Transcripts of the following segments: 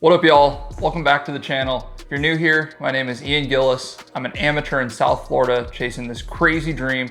What up, y'all? Welcome back to the channel. If you're new here, my name is Ian Gillis. I'm an amateur in South Florida chasing this crazy dream,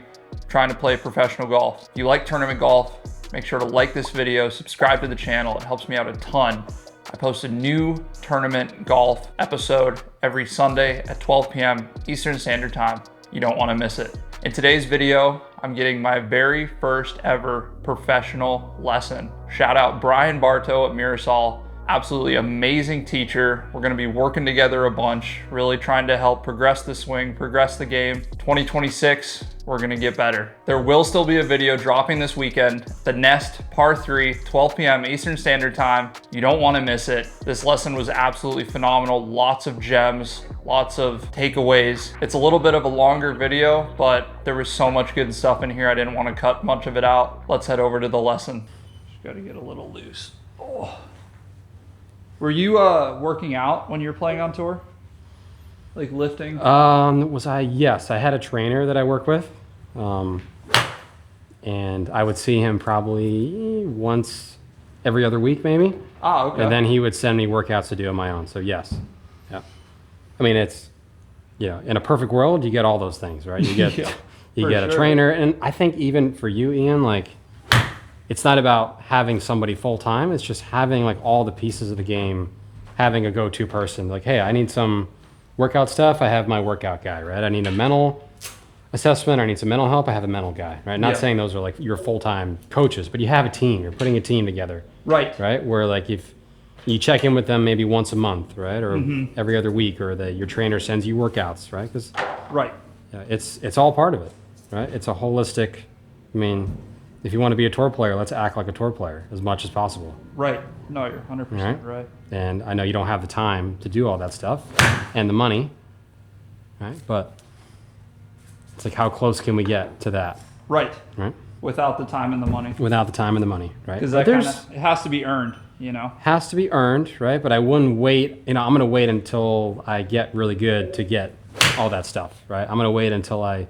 trying to play professional golf. If you like tournament golf, make sure to like this video, subscribe to the channel. It helps me out a ton. I post a new tournament golf episode every Sunday at 12 p.m. Eastern Standard Time. You don't want to miss it. In today's video, I'm getting my very first ever professional lesson. Shout out Brian Barto at Mirasol. Absolutely amazing teacher. We're gonna be working together a bunch, really trying to help progress the swing, progress the game. 2026, we're gonna get better. There will still be a video dropping this weekend. The Nest Par 3, 12 p.m. Eastern Standard Time. You don't wanna miss it. This lesson was absolutely phenomenal. Lots of gems, lots of takeaways. It's a little bit of a longer video, but there was so much good stuff in here. I didn't wanna cut much of it out. Let's head over to the lesson. Just gotta get a little loose. Oh. Were you working out when you were playing on tour? Like lifting? Yes, I had a trainer that I work with. And I would see him probably once every other week, maybe. Ah, okay. And then he would send me workouts to do on my own. So yes, yeah. I mean, it's, in a perfect world, you get all those things, right? You get, Yeah, you get a trainer. And I think even for you, Ian, like, it's not about having somebody full-time. It's just having like all the pieces of the game, having a go-to person. Like, hey, I need some workout stuff. I have my workout guy, right? I need a mental assessment. I need some mental help. I have a mental guy, right? Not saying those are like your full-time coaches, but you have a team. You're putting a team together. Right. Right? Where like if you check in with them maybe once a month, right? Or every other week, or your trainer sends you workouts, right? Because it's all part of it, right? It's a holistic, I mean, if you want to be a tour player, let's act like a tour player as much as possible. Right. No, you're 100% right. And I know you don't have the time to do all that stuff and the money, right? But it's like, how close can we get to that? Right. Right. Without the time and the money. Without the time and the money, right? Because it has to be earned, Has to be earned, right? But I wouldn't wait, I'm going to wait until I get really good to get all that stuff, right? I'm going to wait until I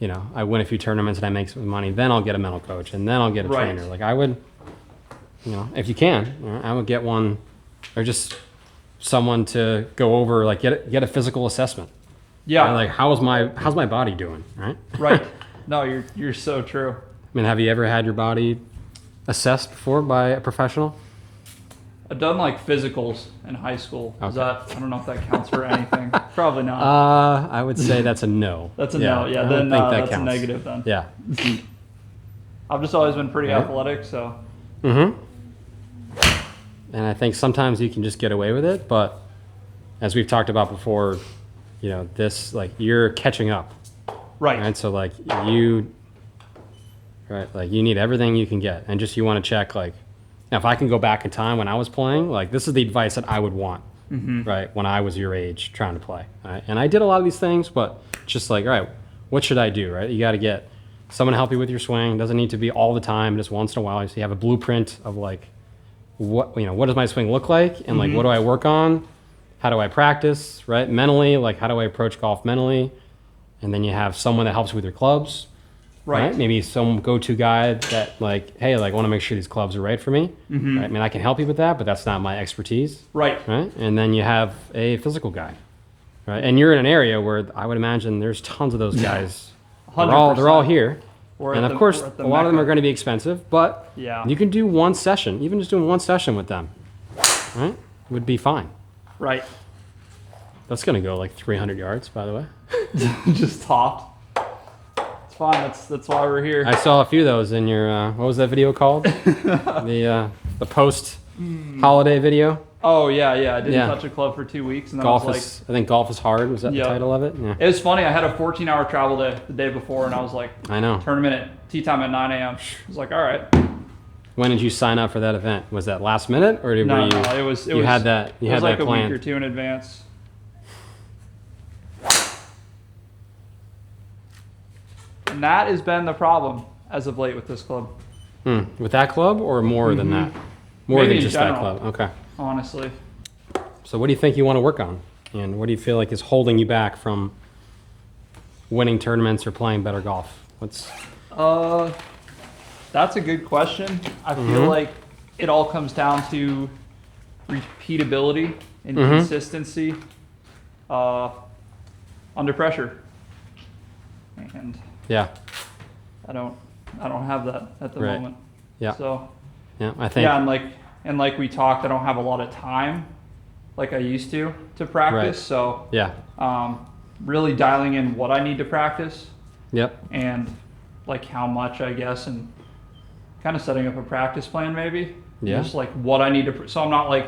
win a few tournaments and I make some money, then I'll get a mental coach and then I'll get a trainer. Like I would, if you can, I would get one or just someone to go over, like get a physical assessment. Yeah. Right? Like how's my body doing, right? Right. No, you're so true. I mean, have you ever had your body assessed before by a professional? I've done like physicals in high school. Okay. I don't know if that counts for anything. Probably not. I would say that's a no. That's a no. Yeah, then that's counts. A negative then. Yeah. I've just always been pretty athletic, so. And I think sometimes you can just get away with it, but as we've talked about before, this, like, you're catching up. Right. And so like you need everything you can get, and just you want to check, like, now, if I can go back in time when I was playing, like, this is the advice that I would want, right, when I was your age trying to play. Right? And I did a lot of these things, but just like, all right, what should I do, right? You got to get someone to help you with your swing. It doesn't need to be all the time, just once in a while. So you have a blueprint of, like, what does my swing look like? And, like, what do I work on? How do I practice, right? Mentally, like, how do I approach golf mentally? And then you have someone that helps with your clubs. Right. Maybe some go-to guy that, like, hey, like, I want to make sure these clubs are right for me. Right? I mean, I can help you with that, but that's not my expertise. Right. And then you have a physical guy, right? And you're in an area where I would imagine there's tons of those guys. They're all here. And of course, a lot of them are going to be expensive, but you can do one session. Even just doing one session with them, right, would be fine. Right. That's going to go like 300 yards, by the way. Just topped. Fine, that's why we're here. I saw a few of those in your what was that video called? the post holiday video. Oh yeah. I didn't touch a club for 2 weeks, and then I think Golf is Hard. Was that the title of it? Yeah. It was funny. I had a 14-hour travel day the day before, and I was like, I know. Tournament at tee time at 9 a.m. I was like, all right. When did you sign up for that event? Was that last minute, or No, it was had that like planned? A week or two in advance. And that has been the problem as of late with this club. With that club, or more than that? More Maybe than just general, that club. Okay. Honestly. So what do you think you want to work on? And what do you feel like is holding you back from winning tournaments or playing better golf? That's a good question. I feel like it all comes down to repeatability and consistency under pressure. And Yeah. I don't have that at the moment. Yeah. So yeah, I think. Yeah, and like we talked, I don't have a lot of time like I used to practice. Right. So Yeah. Really dialing in what I need to practice. Yep. And like how much, I guess, and kind of setting up a practice plan maybe. Yeah. Just like what I need to, so I'm not like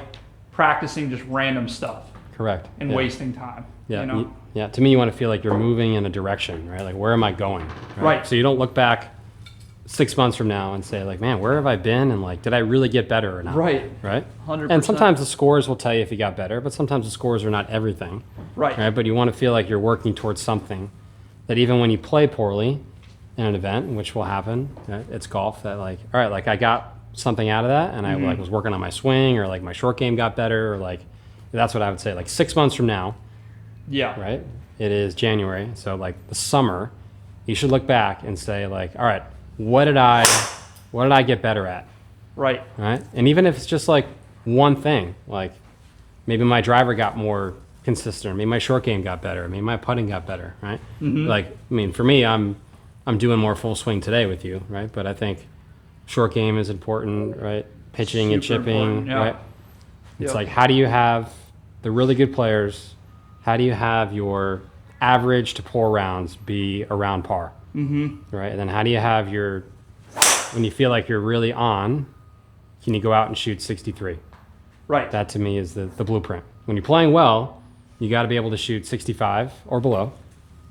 practicing just random stuff. Correct. And wasting time. Yeah. You know? Yeah. To me, you want to feel like you're moving in a direction, right? Like, where am I going? Right. So you don't look back 6 months from now and say, like, man, where have I been? And like, did I really get better or not? Right. Right. 100%. And sometimes the scores will tell you if you got better, but sometimes the scores are not everything. Right. Right. But you want to feel like you're working towards something that even when you play poorly in an event, which will happen, right? It's golf, that like, all right, like I got something out of that, and I like was working on my swing, or like my short game got better, or like, that's what I would say. Like 6 months from now, Yeah. right? It is January, so like the summer, you should look back and say like, all right, what did I get better at? Right. Right? And even if it's just like one thing, like maybe my driver got more consistent, or maybe my short game got better, maybe my putting got better, right? Like, I mean, for me, I'm doing more full swing today with you, right? But I think short game is important, right? Pitching and Super chipping, important, yeah. right? It's Yep. like, how do you have the really good players? How do you have your average to poor rounds be around par? Right? And then how do you have your, when you feel like you're really on, can you go out and shoot 63? Right. That to me is the blueprint. When you're playing well, you got to be able to shoot 65 or below.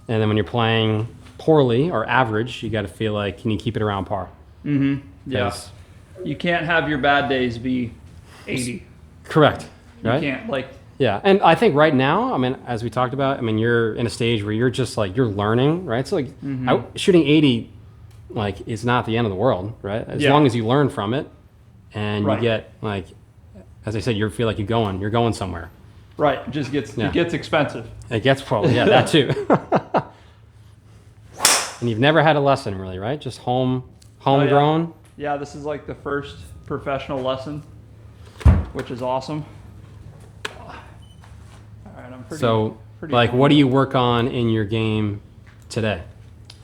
And then when you're playing poorly or average, you got to feel like, can you keep it around par? Yeah. You can't have your bad days be 80. Correct. You Right? can't, like, Yeah. And I think right now, I mean, as we talked about, I mean, you're in a stage where you're just like, you're learning, right? So like shooting 80, like, is not the end of the world, right? As long as you learn from it and you get like, as I said, you feel like you're going somewhere. right. It just gets, it gets expensive. It gets probably, yeah, that too. And you've never had a lesson really, right? Just homegrown. Yeah, this is like the first professional lesson, which is awesome. All right, I'm pretty. So, pretty like, what do you work on in your game today?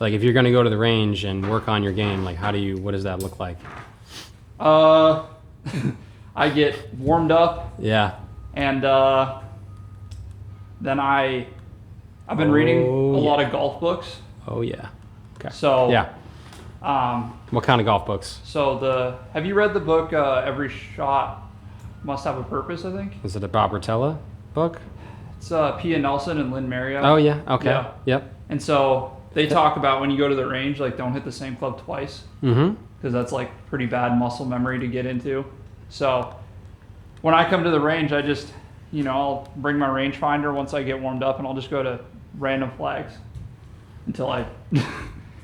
Like, if you're going to go to the range and work on your game, like, what does that look like? I get warmed up, Yeah. and then I've been reading a lot of golf books. Oh, yeah. Okay. So Yeah. What kind of golf books? So have you read the book Every Shot Must Have a Purpose? I think Is it a Bob Rotella book? it's Pia Nelson and Lynn Marriott. Oh, yeah. Okay. Yeah. Yep. And so they talk about when you go to the range, like, don't hit the same club twice, because that's like pretty bad muscle memory to get into. So when I come to the range, I just, I'll bring my rangefinder once I get warmed up, and I'll just go to random flags until I.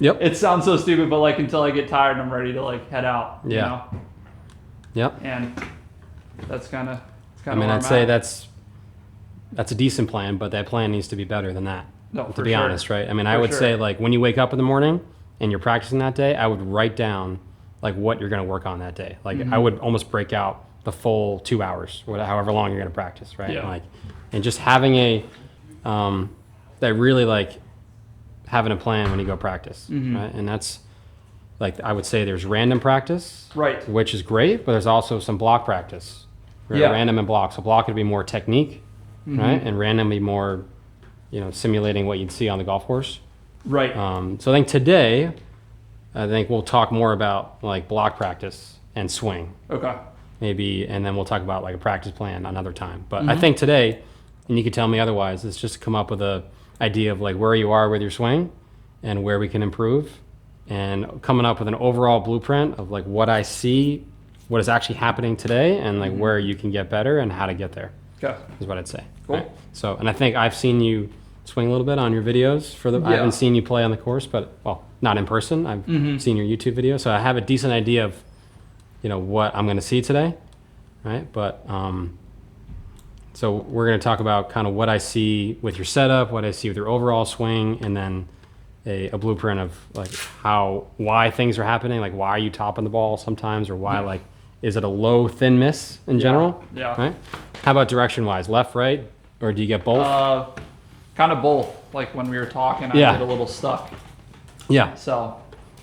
Yep. It sounds so stupid, but like until I get tired and I'm ready to like head out. Yeah. You know? Yep. And that's kind of. I mean, I'd say that's a decent plan, but that plan needs to be better than that. No, to for be sure. honest, right? I mean, I For would sure. say, like, when you wake up in the morning and you're practicing that day, I would write down like what you're going to work on that day. Like, I would almost break out the full 2 hours, however long you're going to practice, right? Yeah. Like, and just having that really like having a plan when you go practice, right? And that's like, I would say there's random practice, Right. which is great, but there's also some block practice, right? Yeah. Random and block. So block would be more technique, right? And random be more, simulating what you'd see on the golf course. Right. So I think today, we'll talk more about like block practice and swing, Okay. maybe, and then we'll talk about like a practice plan another time. But I think today, and you could tell me otherwise, is just to come up with a idea of like where you are with your swing and where we can improve, and coming up with an overall blueprint of like what I see, what is actually happening today, and like where you can get better and how to get there, Okay. is what I'd say. Cool. Right? So, and I think I've seen you swing a little bit on your videos I Yeah. haven't seen you play on the course, but well, not in person. I've seen your YouTube video, so I have a decent idea of, what I'm going to see today, right? But so we're going to talk about kind of what I see with your setup, what I see with your overall swing, and then a blueprint of like why things are happening, like why are you topping the ball sometimes, or why like is it a low, thin miss in general? Yeah. Right? How about direction-wise? Left, right? Or do you get both? Kind of both. Like when we were talking, I Yeah. get a little stuck. Yeah. So,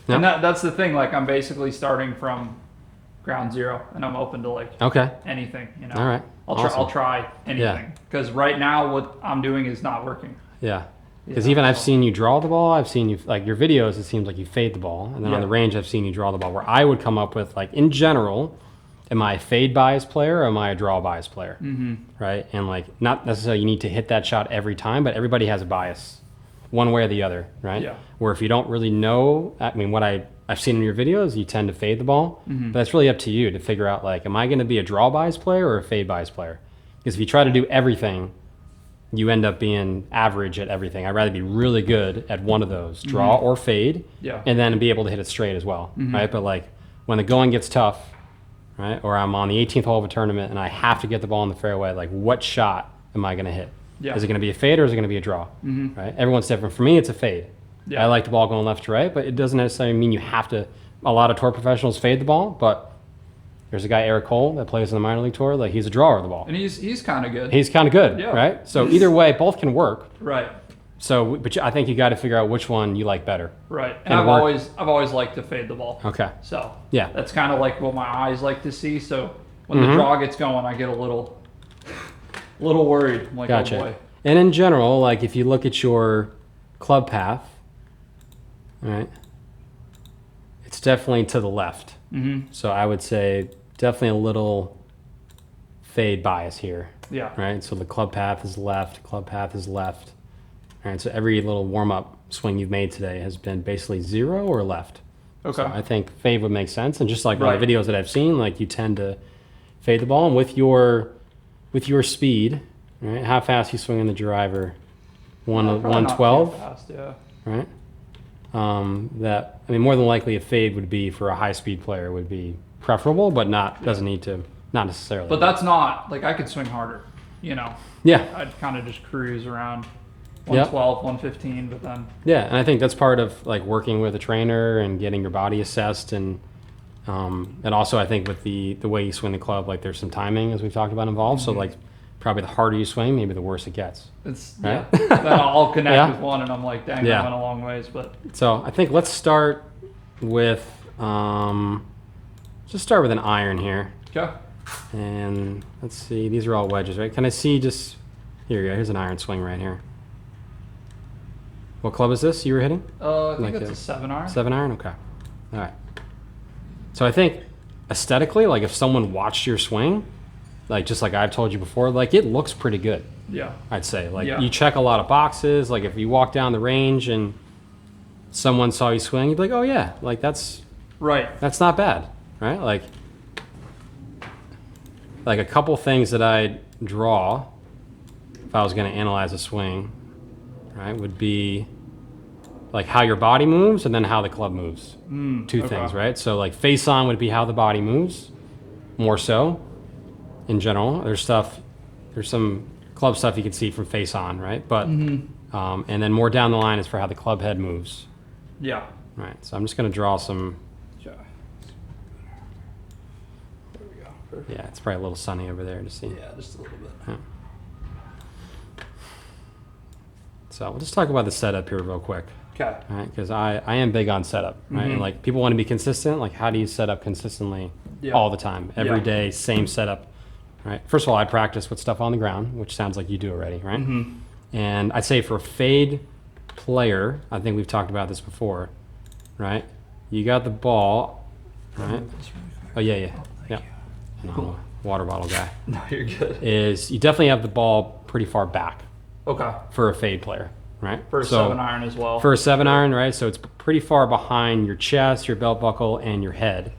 Yep. and that's the thing. Like I'm basically starting from ground zero, and I'm open to like Okay. anything. You know. All right. I'll try anything because right now what I'm doing is not working. Yeah. Because Yeah, even I've so- seen you draw the ball. I've seen you, like your videos, it seems like you fade the ball. And then on Yeah. the range, I've seen you draw the ball. Where I would come up with, like, in general, am I a fade bias player or am I a draw bias player? Mm-hmm. Right? And, like, not necessarily you need to hit that shot every time, but everybody has a bias one way or the other, right? Yeah. Where if you don't really know, I mean, what I've seen in your videos, you tend to fade the ball. Mm-hmm. But that's really up to you to figure out, like, am I going to be a draw bias player or a fade bias player? Because if you try to do everything, you end up being average at everything. I'd rather be really good at one of those, draw or fade, Yeah. and then be able to hit it straight as well, right? But like when the going gets tough, right, or I'm on the 18th hole of a tournament and I have to get the ball in the fairway, like what shot am I going to hit? Yeah. Is it going to be a fade or is it going to be a draw? Right? Everyone's different. For me, it's a fade. Yeah. I like the ball going left to right, but it doesn't necessarily mean you have to. A lot of tour professionals fade the ball, but there's a guy, Eric Cole, that plays in the minor league tour. Like he's a drawer of the ball. And he's kind of good. He's kind of good, Yeah. right? So either way, both can work. Right. So, but I think you got to figure out which one you like better. Right. And And I've work. always liked to fade the ball. Okay. So Yeah. that's kind of like what my eyes like to see. So when Mm-hmm. the draw gets going, I get a little worried. I'm like, Gotcha. oh boy. And in general, like if you look at your club path, right, it's definitely to the left. Mm-hmm. So I would say definitely a little fade bias here, Yeah. right? So the club path is left, club path is left. All right, so every little warm-up swing you've made today has been basically zero or left. Okay. So I think fade would make sense. And just like Right. my videos that I've seen, like you tend to fade the ball. And with your speed, right, how fast you swing in the driver? Probably not too 112, fast, yeah. right? That, I mean, more than likely a fade would be, for a high-speed player, would be preferable, but doesn't need to, not necessarily. But that's not like I could swing harder. You know, Yeah. I'd kind of just cruise around Yep. 112, 115, but then Yeah, and I think that's part of like working with a trainer and getting your body assessed, and also I think with the way you swing the club, like there's some timing, as we've talked about, involved. So like probably the harder you swing, maybe the worse it gets. it's Right? yeah. Then I'll connect Yeah. with one, and I'm like, dang, Yeah. I went a long ways. But So I think let's start with just start with an iron here, okay, and let's see. These are all wedges, right? Can I see just here? You go. Here's an iron swing right here. What club is this you were hitting? I think Like it's a a 7-iron. 7-iron? Okay. All right. So I think aesthetically, like if someone watched your swing, like just like I've told you before, like it looks pretty good, Yeah, I'd say. Like Yeah. you check a lot of boxes. Like if you walk down the range and someone saw you swing, you'd be like, oh yeah, like that's right. not bad, right? Like a couple things that I'd draw if I was going to analyze a swing, right, would be like how your body moves and then how the club moves. Two okay. things, right? So like face on would be how the body moves, more so in general. There's some club stuff you can see from face on, right? But and then more down the line is for how the club head moves, Yeah. right? So I'm just going to draw some. Okay. There we go. Perfect. Yeah, it's probably a little sunny over there to see. Yeah, just a little bit. So we'll just talk about the setup here real quick, Okay. right? Because I am big on setup, right? And like people want to be consistent. Like how do you set up consistently Yeah. all the time, every Yeah. day, same setup, right? First of all, I practice with stuff on the ground, which sounds like you do already, right? And I'd say for a fade player, I think we've talked about this before, right? You got the ball, right? Oh yeah, yeah, yeah. No, I'm a water bottle guy. No, you're good. Is you definitely have the ball pretty far back Okay. for a fade player, right? For a 7-iron as well. For a 7-iron, right? So it's pretty far behind your chest, your belt buckle, and your head,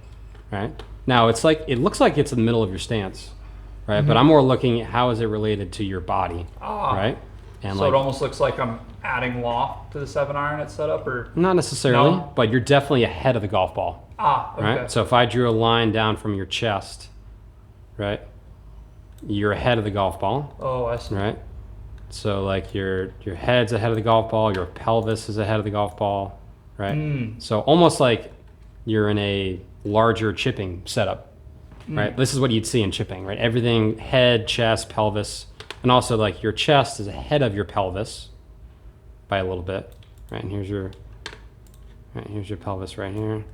right? Now it's like it looks like it's in the middle of your stance, right? But I'm more looking at how is it related to your body, right? And so it almost looks like I'm adding loft to the 7-iron it's set up, or not necessarily, No? but you're definitely ahead of the golf ball, okay. right? So if I drew a line down from your chest, right, you're ahead of the golf ball, Oh, I see. right? So like your head's ahead of the golf ball, your pelvis is ahead of the golf ball, right? So almost like you're in a larger chipping setup, right? This is what you'd see in chipping, right? Everything, head, chest, pelvis, and also like your chest is ahead of your pelvis by a little bit, right? And here's your pelvis right here.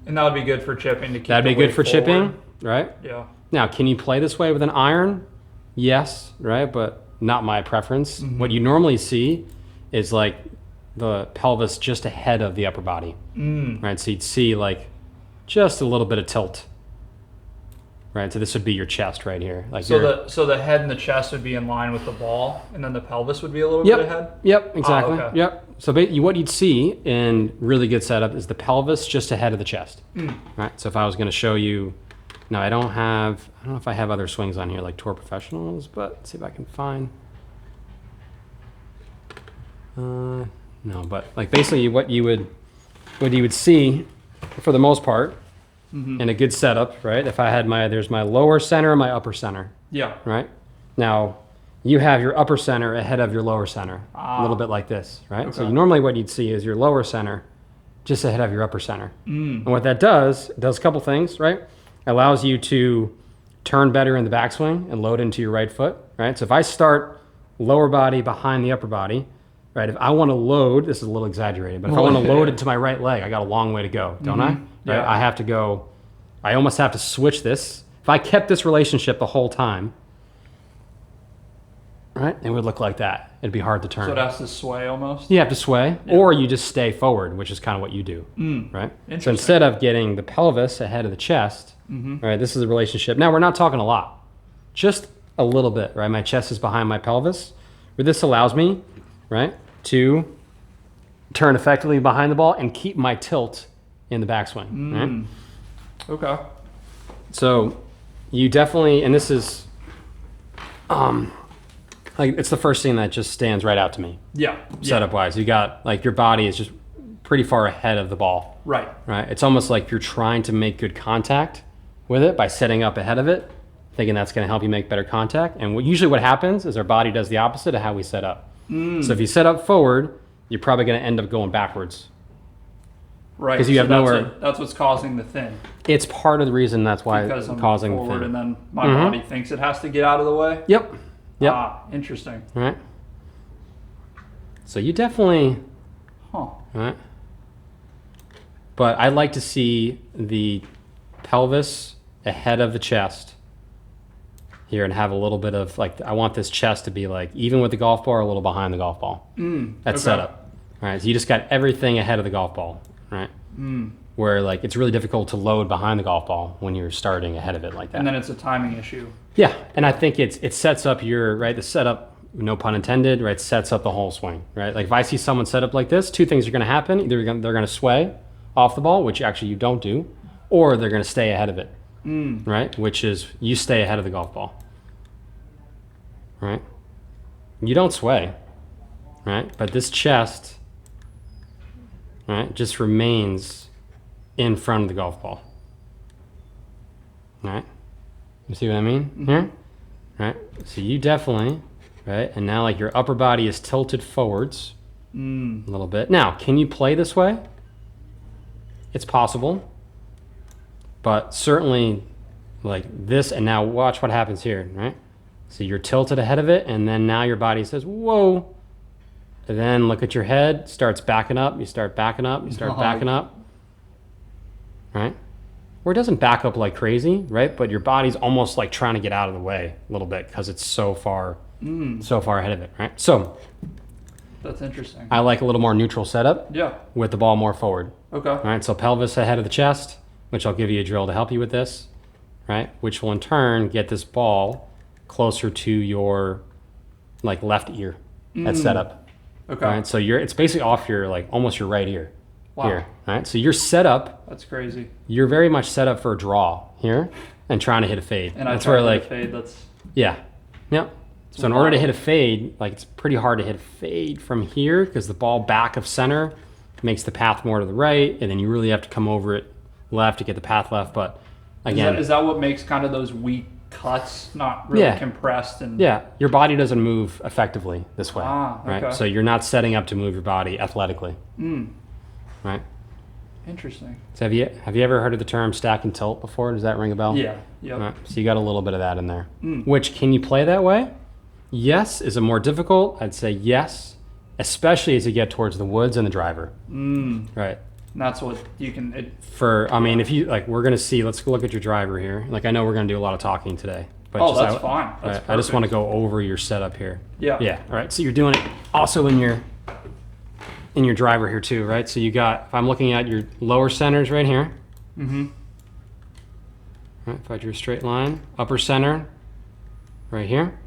And that would be good for chipping to keep That'd be good for chipping, right? Yeah. Now, can you play this way with an iron? Yes, right? But not my preference. What you normally see is like the pelvis just ahead of the upper body, right? So you'd see like just a little bit of tilt, right? So this would be your chest right here. Like so the head and the chest would be in line with the ball, and then the pelvis would be a little bit ahead? Yep, exactly. Okay. Yep. So what you'd see in really good setup is the pelvis just ahead of the chest, right? So if I was going to show you, now I don't know if I have other swings on here like Tour Professionals, but let's see if I can find. No, but like basically what you would see for the most part in a good setup, right? If I had there's my lower center and my upper center. Yeah. Right? Now you have your upper center ahead of your lower center, a little bit like this, right? Okay. So normally what you'd see is your lower center just ahead of your upper center. And what that does, it does a couple things, right? Allows you to turn better in the backswing and load into your right foot, right? So if I start lower body behind the upper body, right? If I want to load, this is a little exaggerated, but if I want to load into my right leg, I got a long way to go, don't I? Right? Yeah. I have to go, I almost have to switch this. If I kept this relationship the whole time, right? It would look like that. It'd be hard to turn. So it has to sway almost? You have to sway, or you just stay forward, which is kind of what you do, right? So instead of getting the pelvis ahead of the chest, right, this is a relationship. Now, we're not talking a lot, just a little bit, right? My chest is behind my pelvis, but this allows me, right, to turn effectively behind the ball and keep my tilt in the backswing, right? Okay. So you definitely, and this is, like it's the first thing that just stands right out to me. Yeah. Setup wise, you got like your body is just pretty far ahead of the ball. Right. Right. It's almost like you're trying to make good contact with it by setting up ahead of it, thinking that's going to help you make better contact. And usually what happens is our body does the opposite of how we set up. So if you set up forward, you're probably going to end up going backwards. Right. Because you have nowhere. That's what's causing the thin. It's part of the reason that's why Because it's I'm causing the forward, thin. and then my body thinks it has to get out of the way. Yep. Ah, interesting. Right. So you definitely. Right. But I like to see the pelvis ahead of the chest here and have a little bit of like, I want this chest to be like even with the golf ball or a little behind the golf ball. That's setup. All right. So you just got everything ahead of the golf ball, right? Where like it's really difficult to load behind the golf ball when you're starting ahead of it like that. And then it's a timing issue. Yeah. And I think it sets up your, right, the setup, no pun intended, right, sets up the whole swing, right? Like if I see someone set up like this, two things are going to happen. Either they're going to sway off the ball, which actually you don't do, or they're going to stay ahead of it, right? Which is you stay ahead of the golf ball, right? You don't sway, right? But this chest, right, just remains in front of the golf ball, right? You see what I mean here? Right? So you definitely, right? And now like your upper body is tilted forwards a little bit. Now, can you play this way? It's possible, but certainly like this, and now watch what happens here, right? So you're tilted ahead of it, and then now your body says, whoa. And then look at your head, starts backing up, you start backing up, you start backing up, right? Or it doesn't back up like crazy, right? But your body's almost like trying to get out of the way a little bit because it's so far ahead of it, right? So that's interesting. I like a little more neutral setup. Yeah. With the ball more forward. Okay. All right, so pelvis ahead of the chest, which I'll give you a drill to help you with this, right? Which will in turn get this ball closer to your like left ear at setup. Okay. All right, so it's basically off your like almost your right ear. Wow. Here, all right? So you're set up. That's crazy. You're very much set up for a draw here and trying to hit a fade. And that's where like a fade. That's yeah. Yep. So in order to hit a fade, like it's pretty hard to hit a fade from here because the ball back of center makes the path more to the right, and then you really have to come over it left to get the path left. But again, is that what makes kind of those weak cuts not really compressed? And yeah, your body doesn't move effectively this way, okay. right? So you're not setting up to move your body athletically, right? Interesting. So have you ever heard of the term stack and tilt before? Does that ring a bell? Yeah. Yep. Right, so you got a little bit of that in there. Which, can you play that way? Yes. Is it more difficult? I'd say yes, especially as you get towards the woods and the driver. Right. And that's what you can. I mean, if you like, we're gonna see. Let's go look at your driver here. Like, I know we're gonna do a lot of talking today. But that's fine. That's I just want to go over your setup here. Yeah. Yeah. All right. So you're doing it also in your driver here too, right? So you got, if I'm looking at your lower centers right here. All right, if I drew a straight line, upper center right here.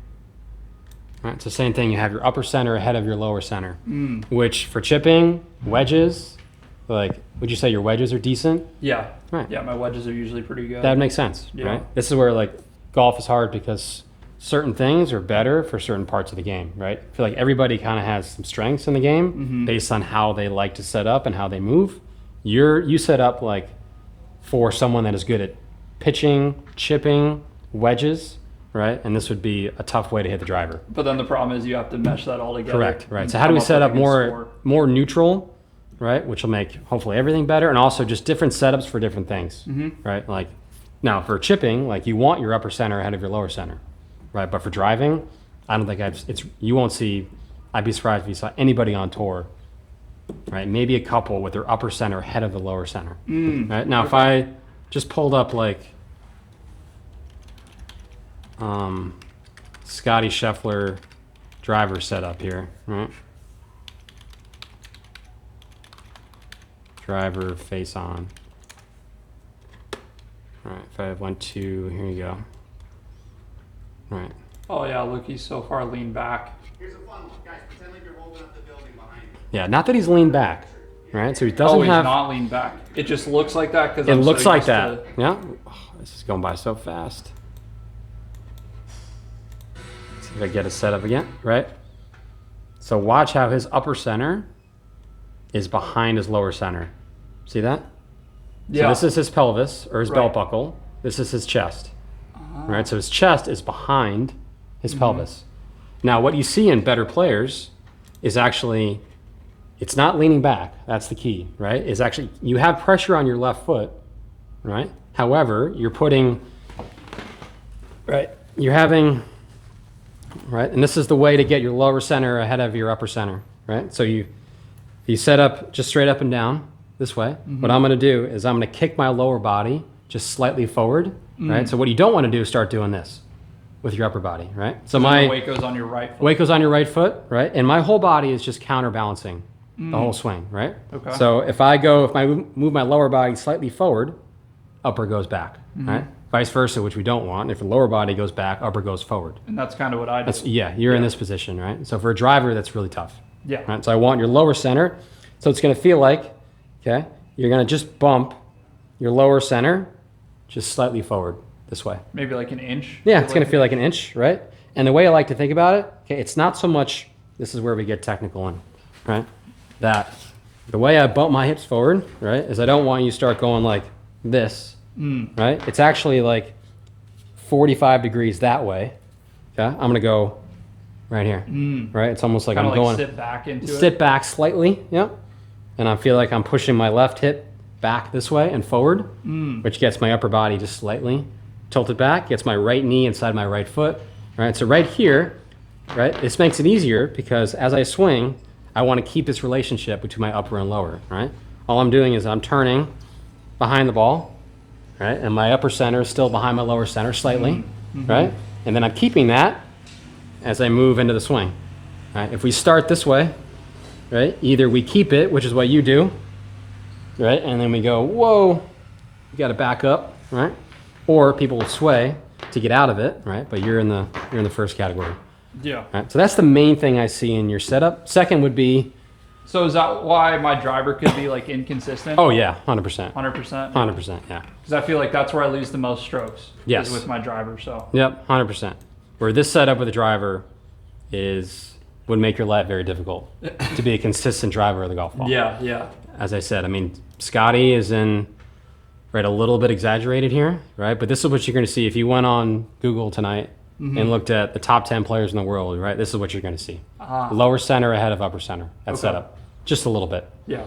All right, it's the same thing. You have your upper center ahead of your lower center, which for chipping, wedges, like, would you say your wedges are decent? Yeah. Right. Yeah, my wedges are usually pretty good. That makes sense, right? This is where, like, golf is hard because certain things are better for certain parts of the game, right? I feel like everybody kind of has some strengths in the game based on how they like to set up and how they move. You set up like for someone that is good at pitching, chipping, wedges, right? And this would be a tough way to hit the driver. But then the problem is you have to mesh that all together. Correct, right. So how do we set up more neutral, right? Which will make hopefully everything better, and also just different setups for different things, right? Like, now for chipping, like, you want your upper center ahead of your lower center, right? But for driving, I don't think you won't see, I'd be surprised if you saw anybody on tour, right? Maybe a couple with their upper center ahead of the lower center, right? Now, if I just pulled up like Scotty Scheffler driver setup here, right? Driver face on. All right, if I went to, here you go. All right. Oh yeah, look, he's so far leaned back. Here's a fun one. Guys, pretend like you're holding up the building behind you. Yeah, not that he's leaned back, right? So he doesn't he's have. not leaned back. It just looks like that because It looks like that. Yeah. Oh, this is going by so fast. Let's see if I get it set up again, right? So watch how his upper center is behind his lower center. See that? Yeah. So this is his pelvis or his belt buckle. This is his chest. Right? So his chest is behind his pelvis. Now, what you see in better players is actually, it's not leaning back. That's the key, right? Is actually, you have pressure on your left foot, right? However, you're putting, right? You're having, right? And this is the way to get your lower center ahead of your upper center, right? So you set up just straight up and down this way. What I'm going to do is I'm going to kick my lower body just slightly forward, right? So what you don't want to do is start doing this with your upper body, right? So my weight goes on your right foot. Weight goes on your right foot, right? And my whole body is just counterbalancing the whole swing, right? Okay. So if I move my lower body slightly forward, upper goes back, right? Vice versa, which we don't want. If the lower body goes back, upper goes forward. And that's kind of what I do. You're in this position, right? So for a driver, that's really tough. Yeah. Right? So I want your lower center. So it's going to feel like, okay, you're going to just bump your lower center just slightly forward this way. Maybe like an inch. Yeah, it's going to feel like an inch, right? And the way I like to think about it, okay, it's not so much, this is where we get technical in, right? That the way I bump my hips forward, right, is I don't want you to start going like this, right? It's actually like 45 degrees that way. Okay, I'm going to go right here, right? It's almost like Kinda I'm going. sit back into it. Sit back slightly, yeah. And I feel like I'm pushing my left hip back this way and forward, which gets my upper body just slightly tilted back, gets my right knee inside my right foot, right? So right here, right, this makes it easier because as I swing, I want to keep this relationship between my upper and lower, right? All I'm doing is I'm turning behind the ball, right? And my upper center is still behind my lower center slightly, right? And then I'm keeping that as I move into the swing, right? If we start this way, right, either we keep it, which is what you do, right? And then we go, whoa, you got to back up, right? Or people will sway to get out of it, right? But you're in the first category. Yeah. Right? So that's the main thing I see in your setup. Second would be. So is that why my driver could be like inconsistent? Oh yeah, 100%. 100%. 100%, yeah. Because I feel like that's where I lose the most strokes. Yes. Is with my driver. So. Yep, 100%. Where this setup with a driver would make your life very difficult to be a consistent driver of the golf ball. Yeah, yeah. As I said, I mean, Scotty is in. Right, a little bit exaggerated here, right? But this is what you're going to see if you went on Google tonight and looked at the top 10 players in the world, right? This is what you're going to see. Lower center ahead of upper center. That's set up just a little bit. Yeah.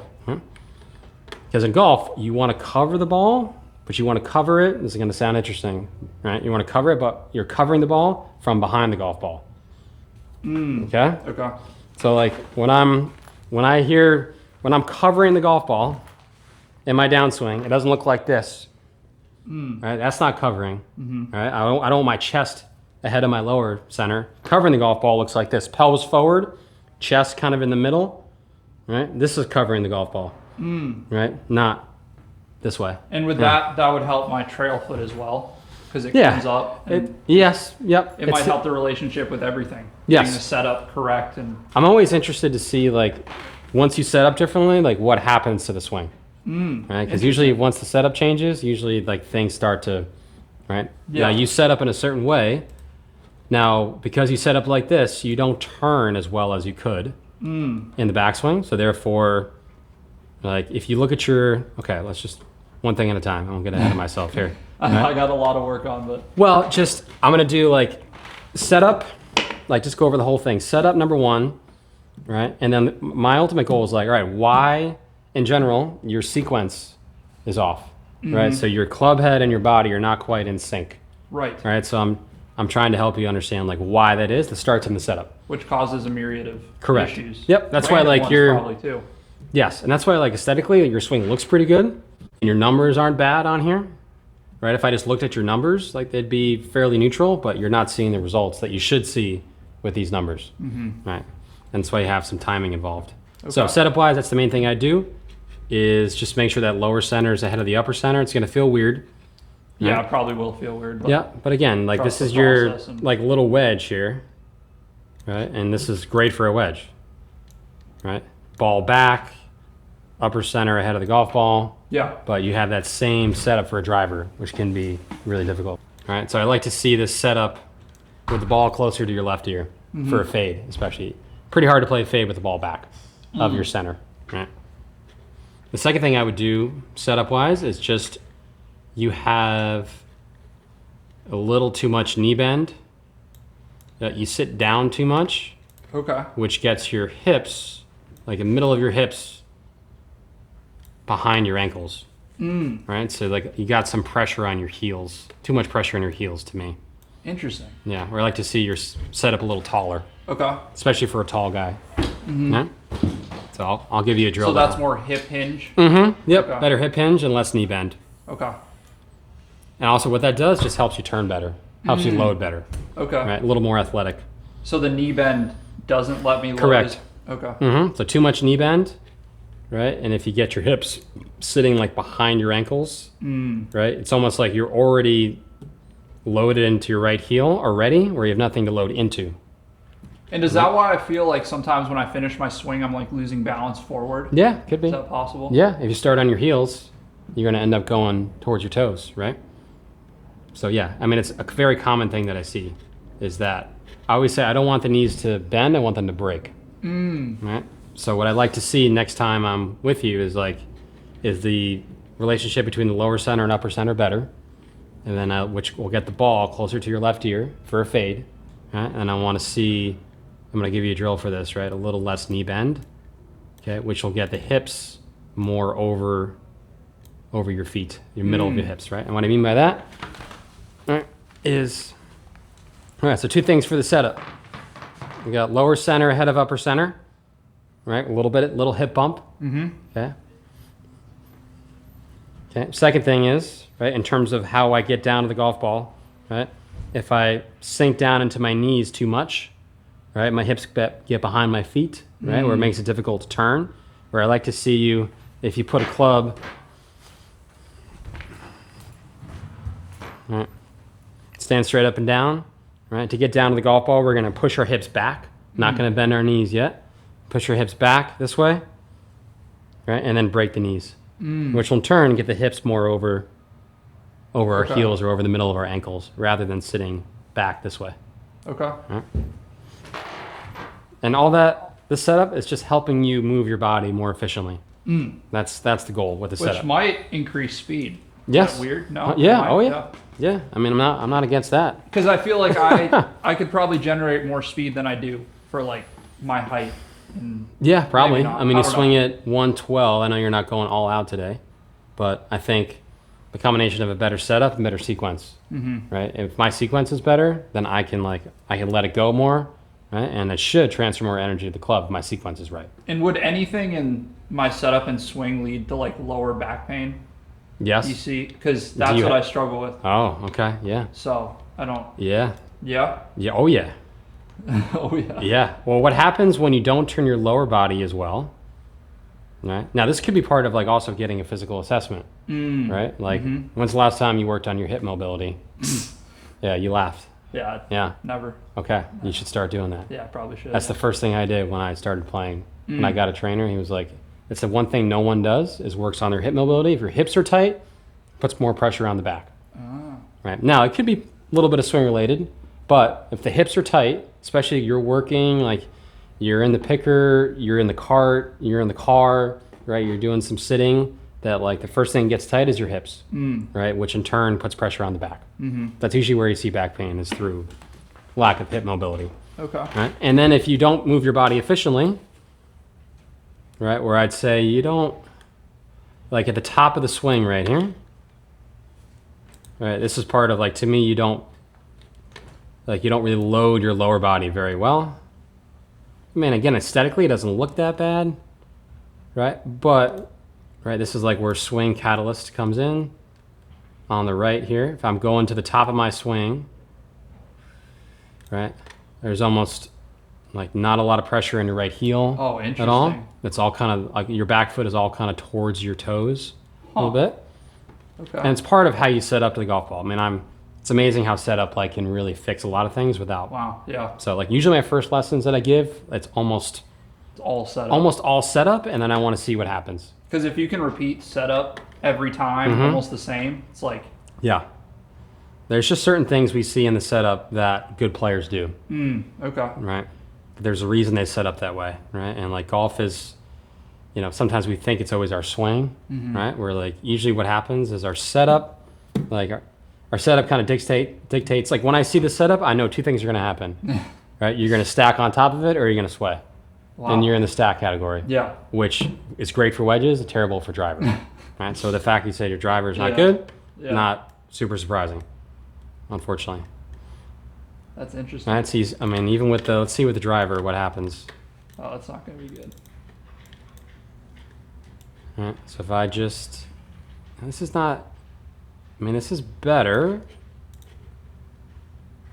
Because in golf, you want to cover the ball, but you want to cover it. This is going to sound interesting, right? You want to cover it, but you're covering the ball from behind the golf ball. Okay? Okay. So like when I'm covering the golf ball in my downswing, it doesn't look like this. Right? That's not covering. Right? I don't want my chest ahead of my lower center. Covering the golf ball looks like this. Pelvis forward, chest kind of in the middle. Right? This is covering the golf ball. Right? Not this way. And with that would help my trail foot as well, because it comes up. Yes. Yep. It might help the relationship with everything. Yes. Getting the setup correct. And I'm always interested to see, like, once you set up differently, like what happens to the swing. Right? Because usually once the setup changes, usually like things start to, right? Yeah. Now you set up in a certain way. Now, because you set up like this, you don't turn as well as you could in the backswing. So therefore, like if you look at your, okay, let's just one thing at a time. I won't get ahead of myself here. Right? I got a lot of work on, but. Well, just, I'm going to do like setup, like just go over the whole thing. Setup number one, right? And then my ultimate goal is like, all right, why in general your sequence is off, right? So your club head and your body are not quite in sync. Right. Right. So I'm trying to help you understand like why that is. The starts in the setup. Which causes a myriad of Correct. issues. Yep. That's why Random like ones your probably too. yes, and that's why like aesthetically your swing looks pretty good and your numbers aren't bad on here. Right? If I just looked at your numbers, like they'd be fairly neutral, but you're not seeing the results that you should see with these numbers. Right. And that's why you have some timing involved. So setup wise, that's the main thing I do is just make sure that lower center is ahead of the upper center. It's going to feel weird. Yeah, Right? it probably will feel weird. But Yeah, but again, like trust this is the your process and- like little wedge here, right? And this is great for a wedge, right? Ball back, upper center ahead of the golf ball, Yeah. but you have that same setup for a driver, which can be really difficult. All right, so I like to see this setup with the ball closer to your left ear for a fade, especially. Pretty hard to play a fade with the ball back of your center, right? The second thing I would do setup-wise is just you have a little too much knee bend. You sit down too much, Okay. which gets your hips, like the middle of your hips, behind your ankles. Right? So like you got some pressure on your heels. Too much pressure on your heels to me. Interesting. Yeah, or I like to see your setup a little taller, Okay. especially for a tall guy. Yeah? So I'll give you a drill. So that's more hip hinge. Yep, Okay. better hip hinge and less knee bend. Okay. And also what that does just helps you turn better, helps you load better, Okay. right? A little more athletic. So the knee bend doesn't let me load. Correct. Okay. So too much knee bend, right? And if you get your hips sitting like behind your ankles, right? It's almost like you're already loaded into your right heel already, where you have nothing to load into. And is that why I feel like sometimes when I finish my swing, I'm like losing balance forward? Yeah, could be. Is that possible? Yeah, if you start on your heels, you're going to end up going towards your toes, right? So yeah, I mean, it's a very common thing that I see is that I always say I don't want the knees to bend, I want them to break. Right? So what I'd like to see next time I'm with you is like, is the relationship between the lower center and upper center better? And then which will get the ball closer to your left ear for a fade. Right? And I want to see, I'm going to give you a drill for this, right? A little less knee bend, okay? Which will get the hips more over your feet, your middle of your hips, right? And what I mean by that, all right, is, all right, so two things for the setup. We got lower center ahead of upper center, right? A little hip bump, okay? Okay, second thing is, right, in terms of how I get down to the golf ball, right? If I sink down into my knees too much, right, my hips get behind my feet, right, where it makes it difficult to turn, where I like to see you, if you put a club, right, stand straight up and down, right? To get down to the golf ball, we're going to push our hips back, not going to bend our knees yet. Push your hips back this way, right, and then break the knees, which will in turn get the hips more over our heels or over the middle of our ankles rather than sitting back this way. Okay. Right? And all that, this setup is just helping you move your body more efficiently. That's the goal with the Which setup. might increase speed. Yes. Is that weird? No. Yeah. Might? Oh yeah. Yeah. I mean, I'm not against that. Because I feel like I could probably generate more speed than I do for like my height. Yeah, probably. not. I mean, I you don't swing know. it 112. I know you're not going all out today, but I think the combination of a better setup and better sequence, right? If my sequence is better, then I can let it go more, right? And it should transfer more energy to the club if my sequence is right. And would anything in my setup and swing lead to like lower back pain? Yes. You see, because that's you what ha- I struggle with. Oh, okay. Yeah. So I don't. Yeah. Yeah. Yeah. Oh, yeah. Oh yeah. Yeah. Well, what happens when you don't turn your lower body as well? Right. Now, this could be part of like also getting a physical assessment, right? Like, when's the last time you worked on your hip mobility? Yeah, you laughed. Yeah. Yeah. Never. Okay. You should start doing that. Yeah, probably should. That's the first thing I did when I started playing. When I got a trainer, he was like, it's the one thing no one does is works on their hip mobility. If your hips are tight, puts more pressure on the back. Right. Now, it could be a little bit of swing related, but if the hips are tight, especially you're working, like you're in the picker, you're in the cart, you're in the car, right? You're doing some sitting, that like the first thing gets tight is your hips, right? Which in turn puts pressure on the back. That's usually where you see back pain, is through lack of hip mobility. Okay. Right? And then if you don't move your body efficiently, right, where I'd say you don't, like at the top of the swing right here, right, this is part of like, to me, you don't really load your lower body very well. I mean, again, aesthetically, it doesn't look that bad, right? But, right, this is like where swing catalyst comes in on the right here. If I'm going to the top of my swing, right, there's almost like not a lot of pressure in your right heel Oh, interesting. at all. It's all kind of like your back foot is all kind of towards your toes a little bit. Okay. And it's part of how you set up to the golf ball. I mean, it's amazing how setup like can really fix a lot of things without. Wow. Yeah. So like usually my first lessons that I give, it's almost It's all set up. all setup, and then I want to see what happens. Because if you can repeat setup every time, almost the same, it's like. Yeah. There's just certain things we see in the setup that good players do, Okay. right? There's a reason they set up that way, right? And like golf is, you know, sometimes we think it's always our swing, right? Where like usually what happens is our setup, like our setup kind of dictates. Like when I see the setup, I know two things are going to happen, right? You're going to stack on top of it, or you're going to sway, Wow. and you're in the stack category. Yeah. Which is great for wedges, terrible for driver, right? So the fact you say your driver is not Yeah. good, Yeah. not super surprising, unfortunately. That's interesting. Right? So I mean, even with let's see with the driver what happens. Oh, that's not going to be good. All right, so if I just, this is not, I mean, this is better.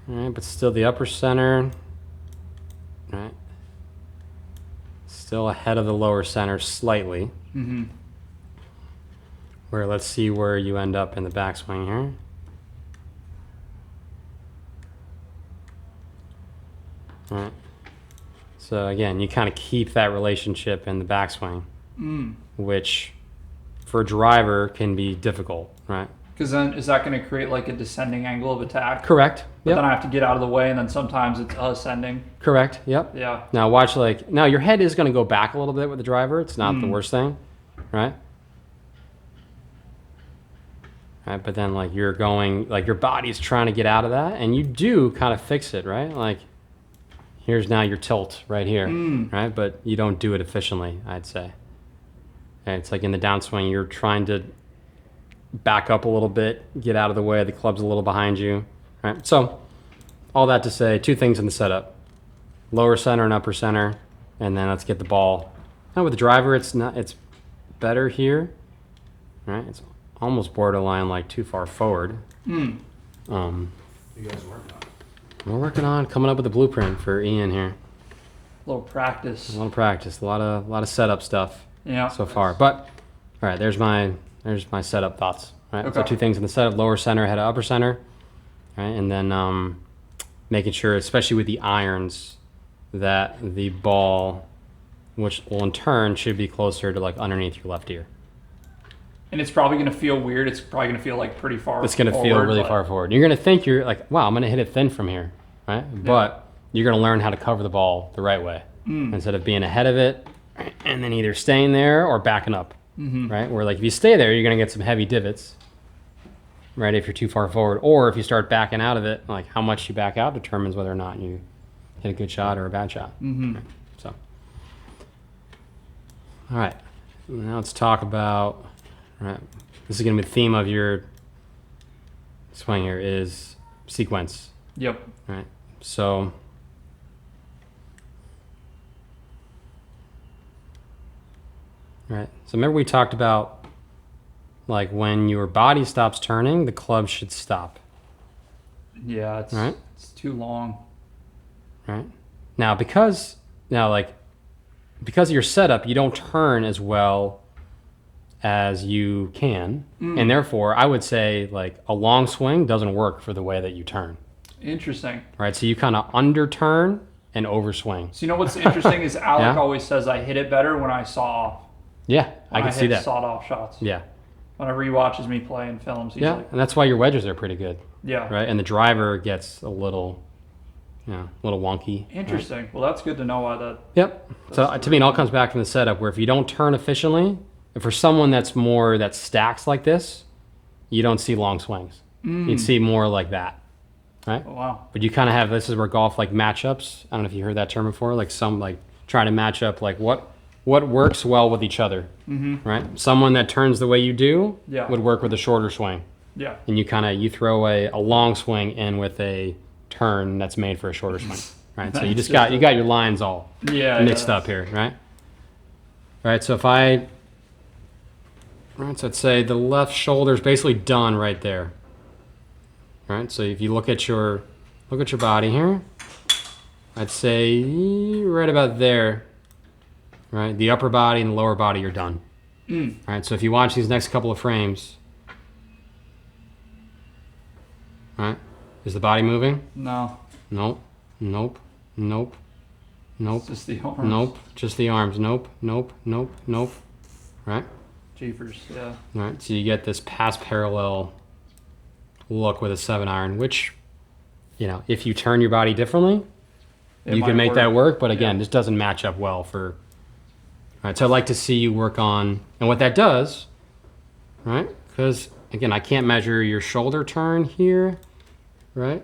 All right, but still the upper center, right? Still ahead of the lower center slightly. Where let's see where you end up in the backswing here. All right. So again, you kind of keep that relationship in the backswing, which for a driver can be difficult, right? Because then is that going to create like a descending angle of attack? Correct. But Yep. then I have to get out of the way, and then sometimes it's ascending. Correct. Yep. Yeah. Now watch now your head is going to go back a little bit with the driver. It's not the worst thing, right? Right, but then like you're going, like your body's trying to get out of that, and you do kind of fix it, right? Like here's now your tilt right here, right? But you don't do it efficiently, I'd say. Okay, it's like in the downswing, you're trying to back up a little bit, get out of the way, the club's a little behind you, right? So all that to say, two things in the setup: lower center and upper center, and then let's get the ball. Now with the driver, it's better here, right? It's almost borderline like too far forward. You guys working on it? We're working on coming up with a blueprint for Ian here. A little practice. A lot of practice, a lot of setup stuff Yeah. so far. But all right, there's my setup thoughts. Right, so Okay. two things in the setup: lower center, ahead of upper center, right, and then making sure, especially with the irons, that the ball, which will in turn should be closer to like underneath your left ear. And it's probably going to feel weird. It's probably going to feel like pretty far. It's going to feel forward, really but- far forward. You're going to think you're like, wow, I'm going to hit it thin from here, right? But you're going to learn how to cover the ball the right way instead of being ahead of it and then either staying there or backing up, right? Where like if you stay there, you're going to get some heavy divots, right? If you're too far forward, or if you start backing out of it, like how much you back out determines whether or not you hit a good shot or a bad shot. Right? So, All right. Now let's talk about, all right, this is going to be the theme of your swing here is sequence. Yep. All right. So, all right. So remember we talked about like when your body stops turning, the club should stop. Yeah, it's, Right. it's too long. Right. Now, because of your setup, you don't turn as well as you can. And therefore, I would say like a long swing doesn't work for the way that you turn. Interesting. Right. So you kind of under turn and over swing. So you know what's interesting is Alec Yeah. always says I hit it better when I saw off. Yeah, I When can see hit that. sawed off shots. Yeah. Whenever he watches me play in films, he's Yeah. like, And that's why your wedges are pretty good. yeah. Right. And the driver gets a little wonky. Interesting. Well, that's good to know why that. Yep. So to me, it all comes back from the setup where if you don't turn efficiently, and for someone that stacks like this, you don't see long swings. You'd see more like that, right? Oh, wow. But you kind of have, this is where golf like matchups. I don't know if you heard that term before, like some like trying to match up like what works well with each other, right? Someone that turns the way you do Yeah. would work with a shorter swing, Yeah. and you throw a long swing in with a turn that's made for a shorter swing, right? So you That's just got your lines all Yeah. mixed up here, right? All right, so so let's say the left shoulder is basically done right there. All right, so if you look at your body here, I'd say right about there, right? The upper body and the lower body, you're done. All right, so if you watch these next couple of frames, all right, is the body moving? No. Nope, nope, nope, nope. It's just the arms. Nope, just the arms. Nope, nope, nope, nope. Right? Jeepers. Yeah. Right. So you get this pass parallel look with a 7-iron, which, if you turn your body differently, It you might can make that work. But again, Yeah. this doesn't match up well for. Right. So I'd like to see you work on, and what that does, right? Because again, I can't measure your shoulder turn here, right?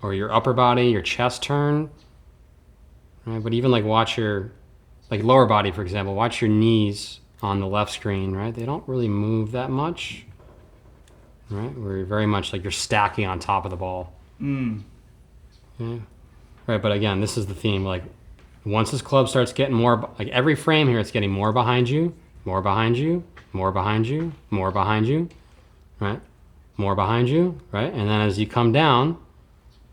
Or your upper body, your chest turn, right? But even like watch your, like lower body, for example, watch your knees on the left screen, right? They don't really move that much, right? Where you're very much like you're stacking on top of the ball. Yeah. Right, but again, this is the theme. Like once this club starts getting more, like every frame here, it's getting more behind you, more behind you, more behind you, more behind you, right? More behind you, right? And then as you come down,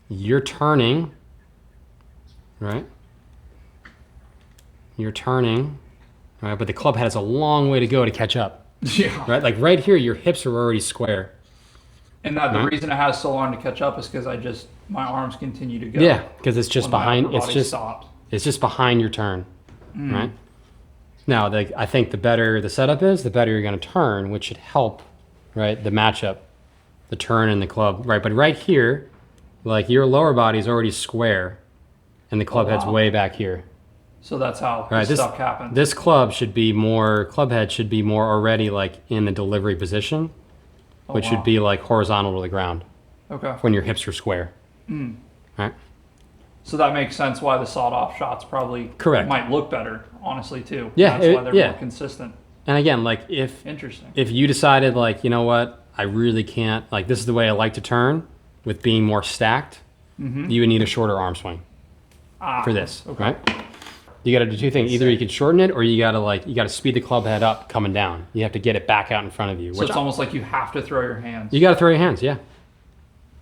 you're turning, right? You're turning, right? But the club has a long way to go to catch up, Yeah. right? Like right here, your hips are already square. And the reason it has so long to catch up is because my arms continue to go. Yeah, because it's just when my behind. upper It's body just stops. it's just behind your turn, right? Now, I think the better the setup is, the better you're going to turn, which should help, right? The matchup, the turn and the club, right? But right here, like your lower body is already square, and the club head's wow. way back here. So that's how Right, this stuff happens. This club head should be more already like in the delivery position, which wow. should be like horizontal to the ground Okay. when your hips are square. Right? So that makes sense why the sawed-off shots probably Correct. might look better, honestly, too. Yeah, That's why they're yeah. more consistent. And again, like if Interesting. you decided like, you know what, I really can't, like this is the way I like to turn with being more stacked, you would need a shorter arm swing for this, okay. right? You got to do two things. Either you can shorten it or you got to speed the club head up coming down. You have to get it back out in front of you. So it's almost like you have to throw your hands. You got to throw your hands, yeah.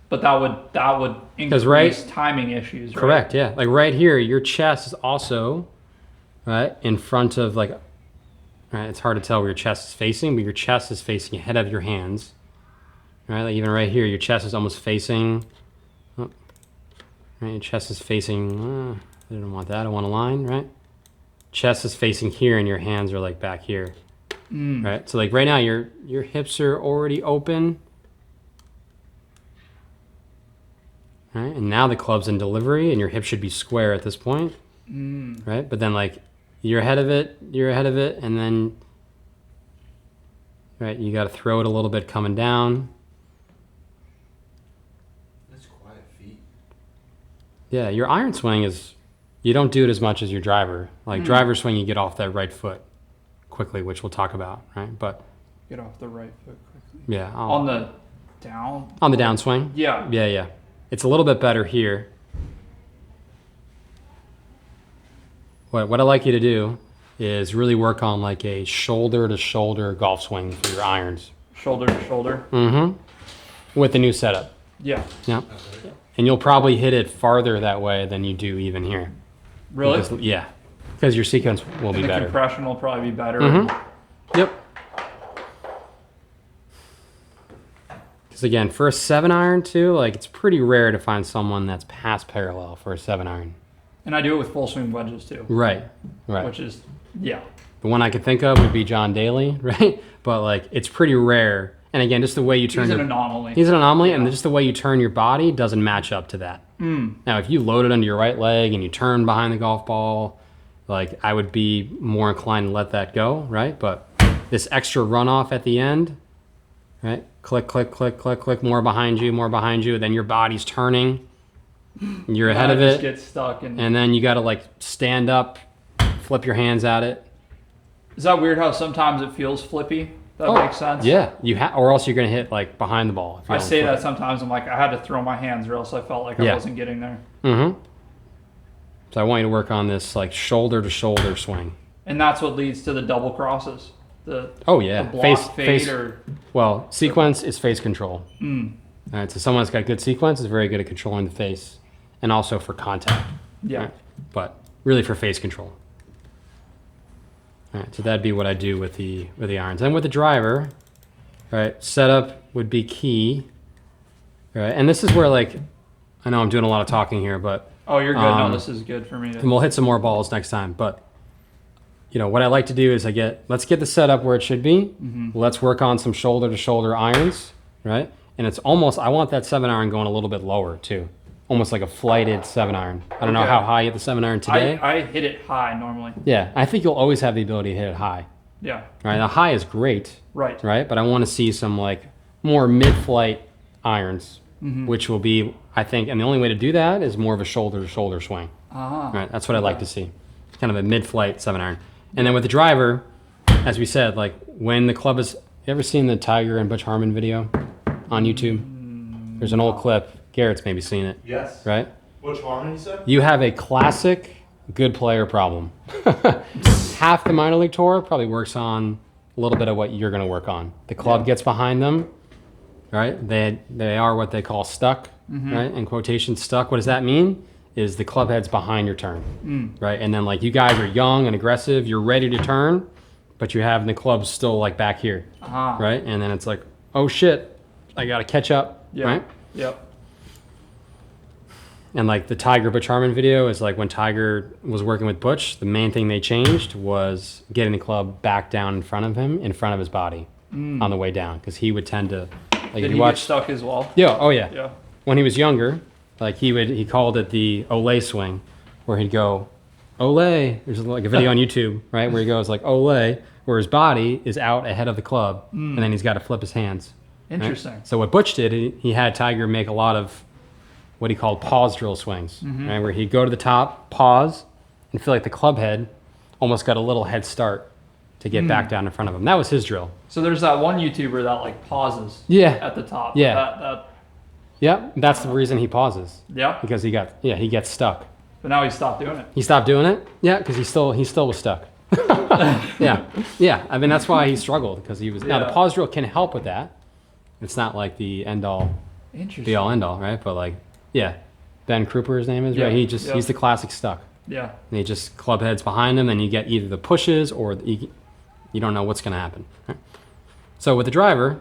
But that would increase timing issues, right? Correct, yeah. Like right here, your chest is also right in front of like, right, it's hard to tell where your chest is facing, but your chest is facing ahead of your hands. Right, like even right here, your chest is almost facing, right, your chest is facing, I didn't want that, I want a line, right? Chest is facing here and your hands are like back here, right? So like right now, your hips are already open, right? And now the club's in delivery and your hip should be square at this point, right? But then like you're ahead of it, and then, right, you got to throw it a little bit coming down. That's quiet feet. Yeah, your iron swing is, You don't do it as much as your driver. Like driver swing, you get off that right foot quickly, which we'll talk about, right? But Get off the right foot quickly. yeah. On the down? On the downswing? Yeah. Yeah. It's a little bit better here. What I like you to do is really work on like a shoulder to shoulder golf swing for your irons. Shoulder to shoulder? Mm-hmm. With the new setup. Yeah. Yeah. And you'll probably hit it farther that way than you do even here. Really? Because your sequence will be the better. Compression will probably be better. Yep. Because again, for a 7-iron too, like it's pretty rare to find someone that's past parallel for a 7-iron. And I do it with full swing wedges too. Right. Which is, yeah. The one I could think of would be John Daly, right? But like it's pretty rare. And again, just the way you turn He's an anomaly. He's an anomaly, and just the way you turn your body doesn't match up to that. Now, if you load it under your right leg and you turn behind the golf ball, like I would be more inclined to let that go, right? But this extra runoff at the end, right? Click, click, click, click, click, more behind you. Then your body's turning. You're ahead of it. Get stuck. And then you got to like stand up, flip your hands at it. Is that weird how sometimes it feels flippy? That makes sense? Yeah, or else you're going to hit like behind the ball. I say that sometimes. I'm like, I had to throw my hands or else I felt like I wasn't getting there. So I want you to work on this like shoulder to shoulder swing. And that's what leads to the double crosses. The Block fade or... Well, sequence is face control. All right, so someone that's got good sequence is very good at controlling the face and also for contact. Yeah. Right? But really for face control. All right, so that'd be what I do with the irons. And with the driver, right, setup would be key. Right, and this is where like, I know I'm doing a lot of talking here, but... Oh, you're good. No, this is good for me. And we'll hit some more balls next time, but you know, what I like to do is let's get the setup where it should be. Let's work on some shoulder to shoulder irons, right? And it's almost, I want that 7-iron going a little bit lower too. Almost like a flighted 7-iron. I don't know how high you hit the 7-iron today. I hit it high normally. Yeah, I think you'll always have the ability to hit it high. Yeah. All right, the high is great. Right. Right, but I want to see some like more mid-flight irons, which will be, I think, and the only way to do that is more of a shoulder to shoulder swing. Right, that's what I like to see. Kind of a mid-flight 7-iron. And then with the driver, as we said, like when the club is, you ever seen the Tiger and Butch Harmon video on YouTube? There's an old clip. Garrett's maybe seen it. Yes. Right? Which Harmon you said? You have a classic good player problem. Half the minor league tour probably works on a little bit of what you're going to work on. The club gets behind them, right? They are what they call stuck, right? In quotation, stuck. What does that mean? Is the club head's behind your turn, right? And then like you guys are young and aggressive, you're ready to turn, but you have the club still like back here, right? And then it's like, oh shit, I got to catch up, right? Yep. And like the Tiger Butch Harmon video is like when Tiger was working with Butch, the main thing they changed was getting the club back down in front of him, in front of his body on the way down. Because he would tend to, like Did if he you watch, get stuck as well? Yeah, oh yeah. Yeah. When he was younger, like he called it the Olay swing, where he'd go, Olay. There's like a video on YouTube, right, where he goes like Olay, where his body is out ahead of the club, and then he's got to flip his hands. Interesting. Right? So what Butch did, he had Tiger make a lot of what he called pause drill swings, right, where he'd go to the top, pause, and feel like the club head almost got a little head start to get back down in front of him. That was his drill. So there's that one YouTuber that like pauses at the top. Yeah. Yeah, that's the reason he pauses. Yeah. Because he gets stuck. But now he stopped doing it. He stopped doing it? Yeah, because he still was stuck. Yeah. I mean, that's why he struggled, because he was. Now the pause drill can help with that. It's not like the end all, be all end all, right? But like, yeah, Ben Kruper, his name is, right? He's the classic stuck. Yeah. And he just club heads behind him, and you get either the pushes or you don't know what's going to happen. Right? So with the driver,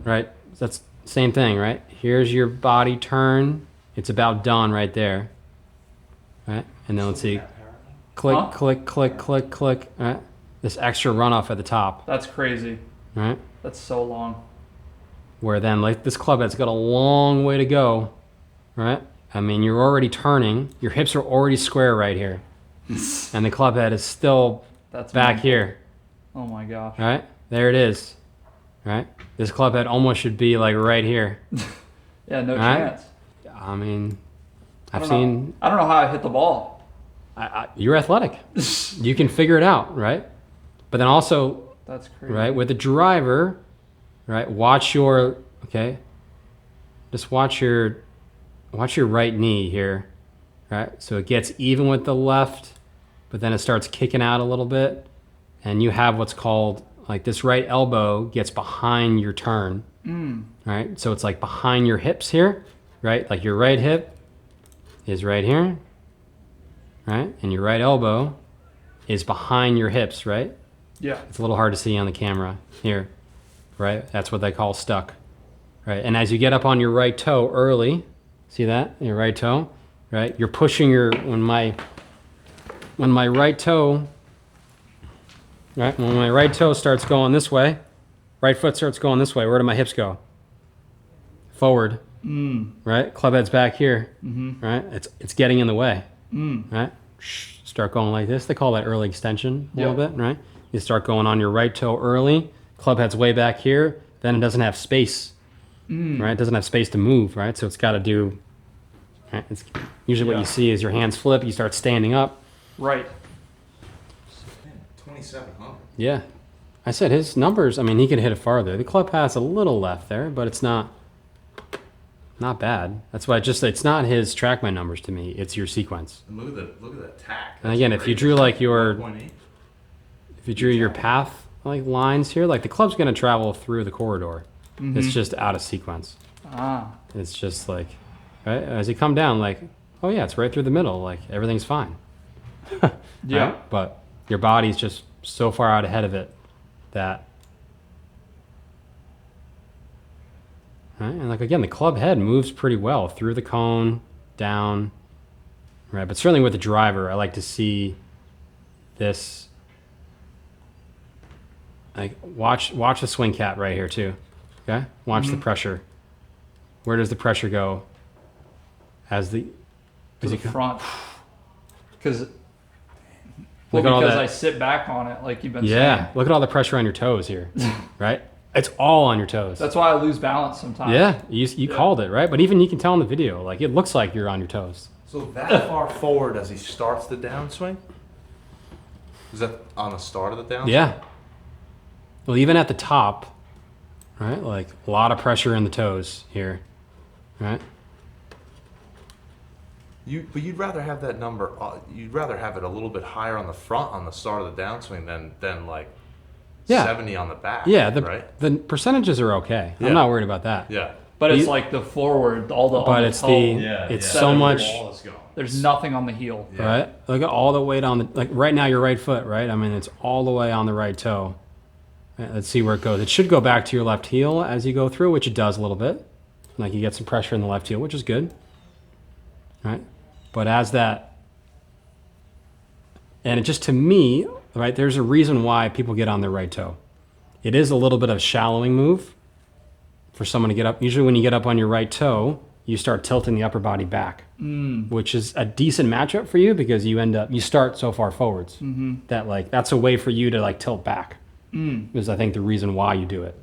right? That's same thing, right? Here's your body turn. It's about done right there. Right? And then let's see. Click, click, click, click, click. Right? This extra runoff at the top. That's crazy. Right? That's so long. Where then, like, this club head's got a long way to go. Right? I mean, you're already turning. Your hips are already square right here. And the club head is still back here. Oh my gosh. Right? There it is. Right? This club head almost should be like right here. Yeah, no chance. I mean, I don't don't know how I hit the ball. you're athletic. You can figure it out, right? But then also, That's crazy. right, with the driver, right, just watch your right knee here, right? So it gets even with the left, but then it starts kicking out a little bit, and you have what's called, like, this right elbow gets behind your turn, right? So it's like behind your hips here, right? Like your right hip is right here, right? And your right elbow is behind your hips, right? Yeah. It's a little hard to see on the camera here, right? That's what they call stuck, right? And as you get up on your right toe early, see that? Your right toe, right? You're pushing when my right toe, right? When my right toe starts going this way, right foot starts going this way, where do my hips go? Forward, right? Club head's back here, right? It's getting in the way, right? Start going like this. They call that early extension a little bit, right? You start going on your right toe early. Club head's way back here. Then it doesn't have space, right? It doesn't have space to move, right? So it's got to do. Right? It's usually what you see is your hands flip. You start standing up. Right. Man, 2,700. Yeah, I said his numbers. I mean, he could hit it farther. The club has a little left there, but it's not bad. That's why it's not his TrackMan numbers to me. It's your sequence. And look at that tack. And again, if you drew like your 1.8. If you drew your path like lines here, like the club's going to travel through the corridor. It's just out of sequence. It's just like, right? As you come down, like, oh yeah, it's right through the middle. Like everything's fine. Yeah. Right? But your body's just so far out ahead of it that, right? And like, again, the club head moves pretty well through the cone, down, right? But certainly with the driver, I like to see this. Like watch the swing cat right here too. Okay, watch the pressure. Where does the pressure go? As To the front. Because Look at all that. I sit back on it, like you've been Yeah, saying. look at all the pressure on your toes here, right? It's all on your toes. That's why I lose balance sometimes. Yeah, you called it, right? But even you can tell in the video, like it looks like you're on your toes. So that far forward as he starts the downswing? Is that on the start of the downswing? Yeah. Well, even at the top, right? Like a lot of pressure in the toes here, right? But you'd rather have that number. You'd rather have it a little bit higher on the front on the start of the downswing than like 70 on the back. Yeah, right. the percentages are okay. Yeah. I'm not worried about that. Yeah. But it's like the forward, all the. But it's toe, so much. There's nothing on the heel. Yeah. Right? Look at all the weight on the, like right now your right foot, right? I mean, it's all the way on the right toe. Right, let's see where it goes. It should go back to your left heel as you go through, which it does a little bit. Like you get some pressure in the left heel, which is good. Right? But as that, and it just to me, right, there's a reason why people get on their right toe. It is a little bit of a shallowing move for someone to get up. Usually when you get up on your right toe, you start tilting the upper body back, which is a decent matchup for you because you start so far forwards that like that's a way for you to like tilt back. Is I think the reason why you do it,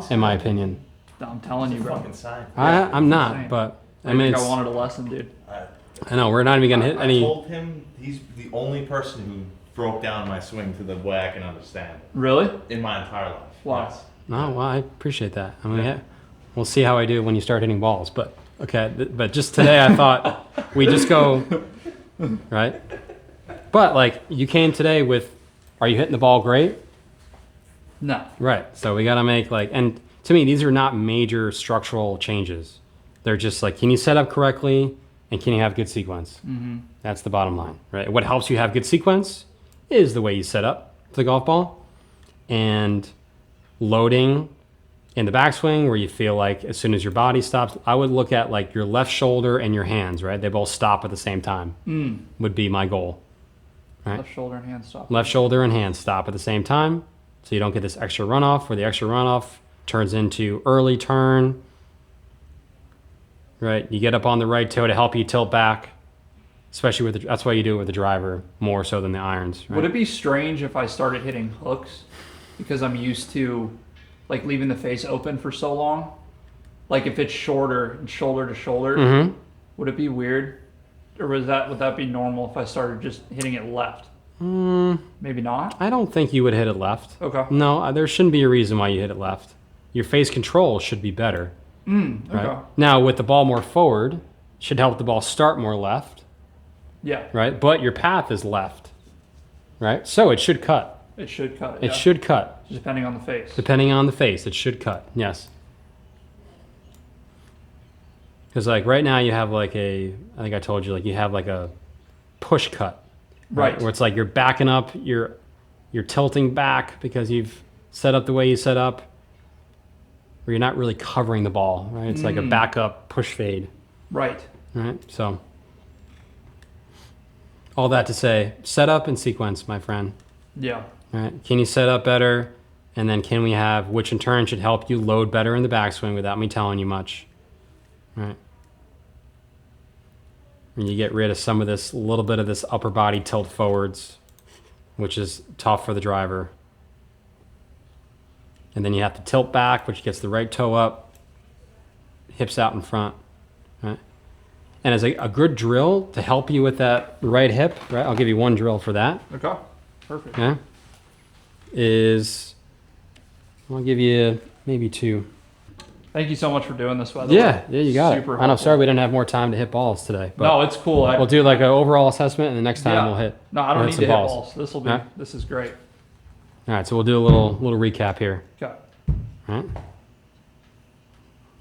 in my opinion. I'm telling you, bro. Fucking sign. I'm not, insane. but I I mean, think I it's, wanted a lesson, dude. I know we're not even gonna hit I any. told him he's the only person who broke down my swing to the way I can understand Really? in my entire life. Wow. Yes. No, well, I appreciate that. I mean, yeah, we'll see how I do when you start hitting balls. But okay, but just today I thought we just go right. But like you came today with, are you hitting the ball great? No. Right. So we got to make like, and to me, these are not major structural changes. They're just like, can you set up correctly and can you have good sequence? That's the bottom line, right? What helps you have good sequence is the way you set up the golf ball and loading in the backswing where you feel like as soon as your body stops, I would look at like your left shoulder and your hands, right? They both stop at the same time would be my goal. Right? Left shoulder and hand stop. Left shoulder and hands stop at the same time so you don't get this extra runoff where the extra runoff turns into early turn. Right, you get up on the right toe to help you tilt back, especially with that's why you do it with the driver more so than the irons. Right? Would it be strange if I started hitting hooks because I'm used to like leaving the face open for so long? Like if it's shorter and shoulder to shoulder, would it be weird? or would that be normal if I started just hitting it left? Maybe not. I don't think you would hit it left. Okay. No, there shouldn't be a reason why you hit it left. Your face control should be better. Okay. Right? Now, with the ball more forward, should help the ball start more left. Yeah. Right? But your path is left. Right? So it should cut. It should cut. It should cut. Depending on the face. Depending on the face, it should cut. Yes. Because like right now you have like I think I told you, like you have like a push cut. Right. Where it's like you're backing up, you're tilting back because you've set up the way you set up. Where you're not really covering the ball, right? It's like a backup push fade. Right. Right. So all that to say, set up and sequence, my friend. Yeah. Right. Can you set up better? And then can we have, which in turn should help you load better in the backswing without me telling you much. Right. And you get rid of some of this, little bit of this upper body tilt forwards, which is tough for the driver. And then you have to tilt back, which gets the right toe up, hips out in front, right? And as a good drill to help you with that right hip, right? I'll give you one drill for that. Okay. Perfect. Yeah. I'll give you maybe two. Thank you so much for doing this, by the way. Yeah, you got Super it. I know, helpful. sorry we didn't have more time to hit balls today. But No, it's cool. we'll do like an overall assessment, and the next time we'll hit. No, I don't we'll need some to hit balls. This is great. All right, so we'll do a little recap here. Okay. All right.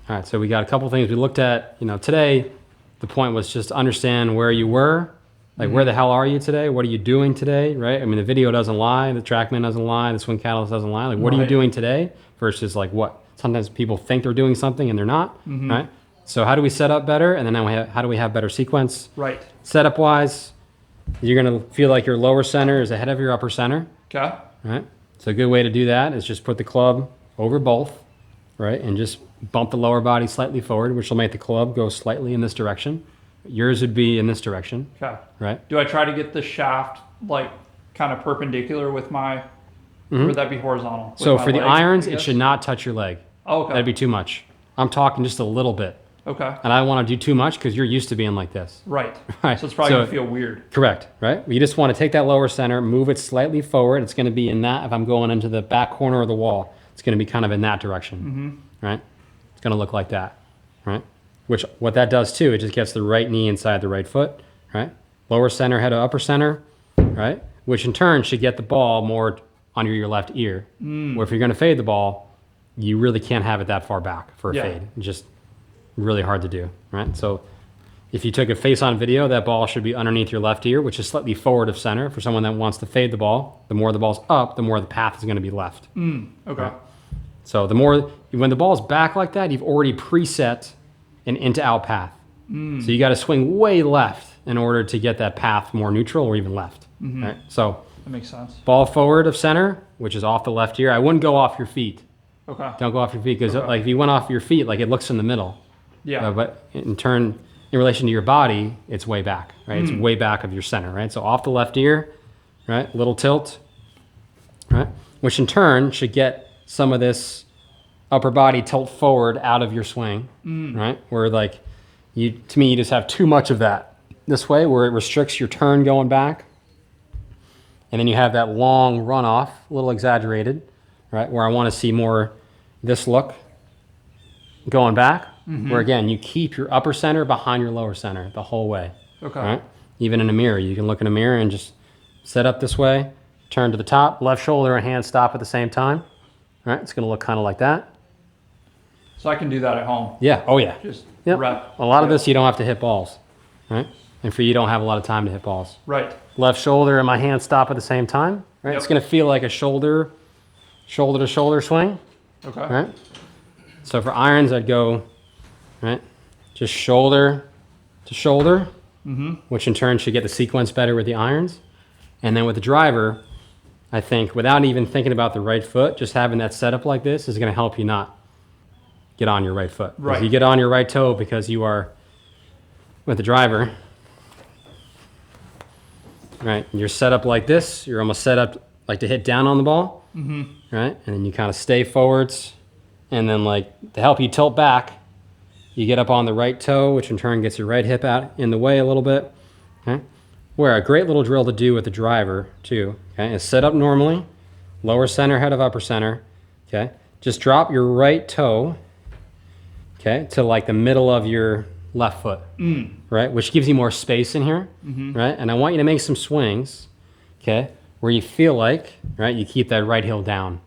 All right, so we got a couple things we looked at. Today, the point was just to understand where you were. Like, where the hell are you today? What are you doing today, right? I mean, the video doesn't lie. The TrackMan doesn't lie. The Swing Catalyst doesn't lie. Like, what are you doing today versus, like, what? Sometimes people think they're doing something and they're not, right? So how do we set up better? And then how do we have better sequence? Right. Setup-wise, you're going to feel like your lower center is ahead of your upper center. Okay. Right? So a good way to do that is just put the club over both, right? And just bump the lower body slightly forward, which will make the club go slightly in this direction. Yours would be in this direction. Okay. Right? Do I try to get the shaft like kind of perpendicular with my, or would that be horizontal? So With for my the leg, irons, I it guess? should not touch your leg. Oh, okay. That'd be too much. I'm talking just a little bit. Okay. And I don't want to do too much because you're used to being like this. Right. Right. So it's probably going to feel weird. Correct, right? You just want to take that lower center, move it slightly forward. It's going to be in that, if I'm going into the back corner of the wall, it's going to be kind of in that direction, right? It's going to look like that, right? Which, what that does too, it just gets the right knee inside the right foot, right? Lower center, head to upper center, right? Which in turn should get the ball more under your left ear. Where if you're going to fade the ball, you really can't have it that far back for a fade. It's just really hard to do, right? So if you took a face-on video, that ball should be underneath your left ear, which is slightly forward of center. For someone that wants to fade the ball, the more the ball's up, the more the path is going to be left. Okay. Right? So the more, when the ball's back like that, you've already preset an into-out path. So you got to swing way left in order to get that path more neutral or even left, right? So That makes sense. ball forward of center, which is off the left ear. I wouldn't go off your feet. Okay. Don't go off your feet because like if you went off your feet, like it looks in the middle. Yeah. But in turn, in relation to your body, it's way back, right? It's way back of your center, right? So off the left ear, right? Little tilt, right? Which in turn should get some of this upper body tilt forward out of your swing, right? Where like to me, you just have too much of that this way where it restricts your turn going back. And then you have that long runoff, a little exaggerated, right? Where I want to see more this look going back. Where again, you keep your upper center behind your lower center the whole way. Okay. Right? Even in a mirror, you can look in a mirror and just set up this way, turn to the top, left shoulder and hand stop at the same time. Right? It's going to look kind of like that. So I can do that at home. Yeah. Oh yeah. Just Yep. rep. A lot of this you don't have to hit balls, right? And for you don't have a lot of time to hit balls. Right. Left shoulder and my hand stop at the same time. Right? Yep. It's going to feel like a shoulder to shoulder swing. Okay. Right? So for irons, I'd go, right, just shoulder to shoulder, which in turn should get the sequence better with the irons. And then with the driver, I think without even thinking about the right foot, just having that setup like this is going to help you not get on your right foot. Right. If you get on your right toe because you are with the driver, right, you're set up like this, you're almost set up like to hit down on the ball, right? And then you kind of stay forwards. And then like to help you tilt back, you get up on the right toe, which in turn gets your right hip out in the way a little bit. Okay? Where a great little drill to do with the driver too, okay, is set up normally, lower center, head of upper center, okay? Just drop your right toe, okay, to like the middle of your left foot, right? Which gives you more space in here, right? And I want you to make some swings, okay, where you feel like, right, you keep that right heel down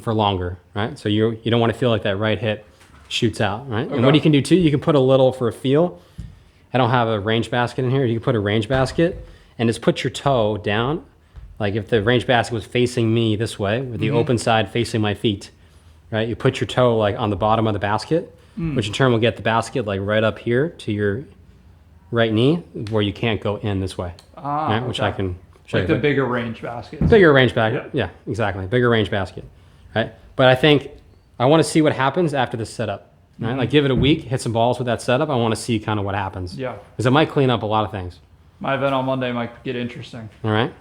for longer, right? So you don't want to feel like that right hip shoots out, right? And what you can do too, you can put a little for a feel. I don't have a range basket in here. You can put a range basket and just put your toe down. Like if the range basket was facing me this way, with the open side facing my feet, right? You put your toe like on the bottom of the basket, which in turn will get the basket like right up here to your right knee, where you can't go in this way, right? Which I can show Like you. the bigger range baskets. Bigger range basket, yeah, exactly. Bigger range basket, right? But I think I want to see what happens after this setup. Right? Like give it a week, hit some balls with that setup. I want to see kind of what happens. Yeah. Because it might clean up a lot of things. My event on Monday might get interesting. All right.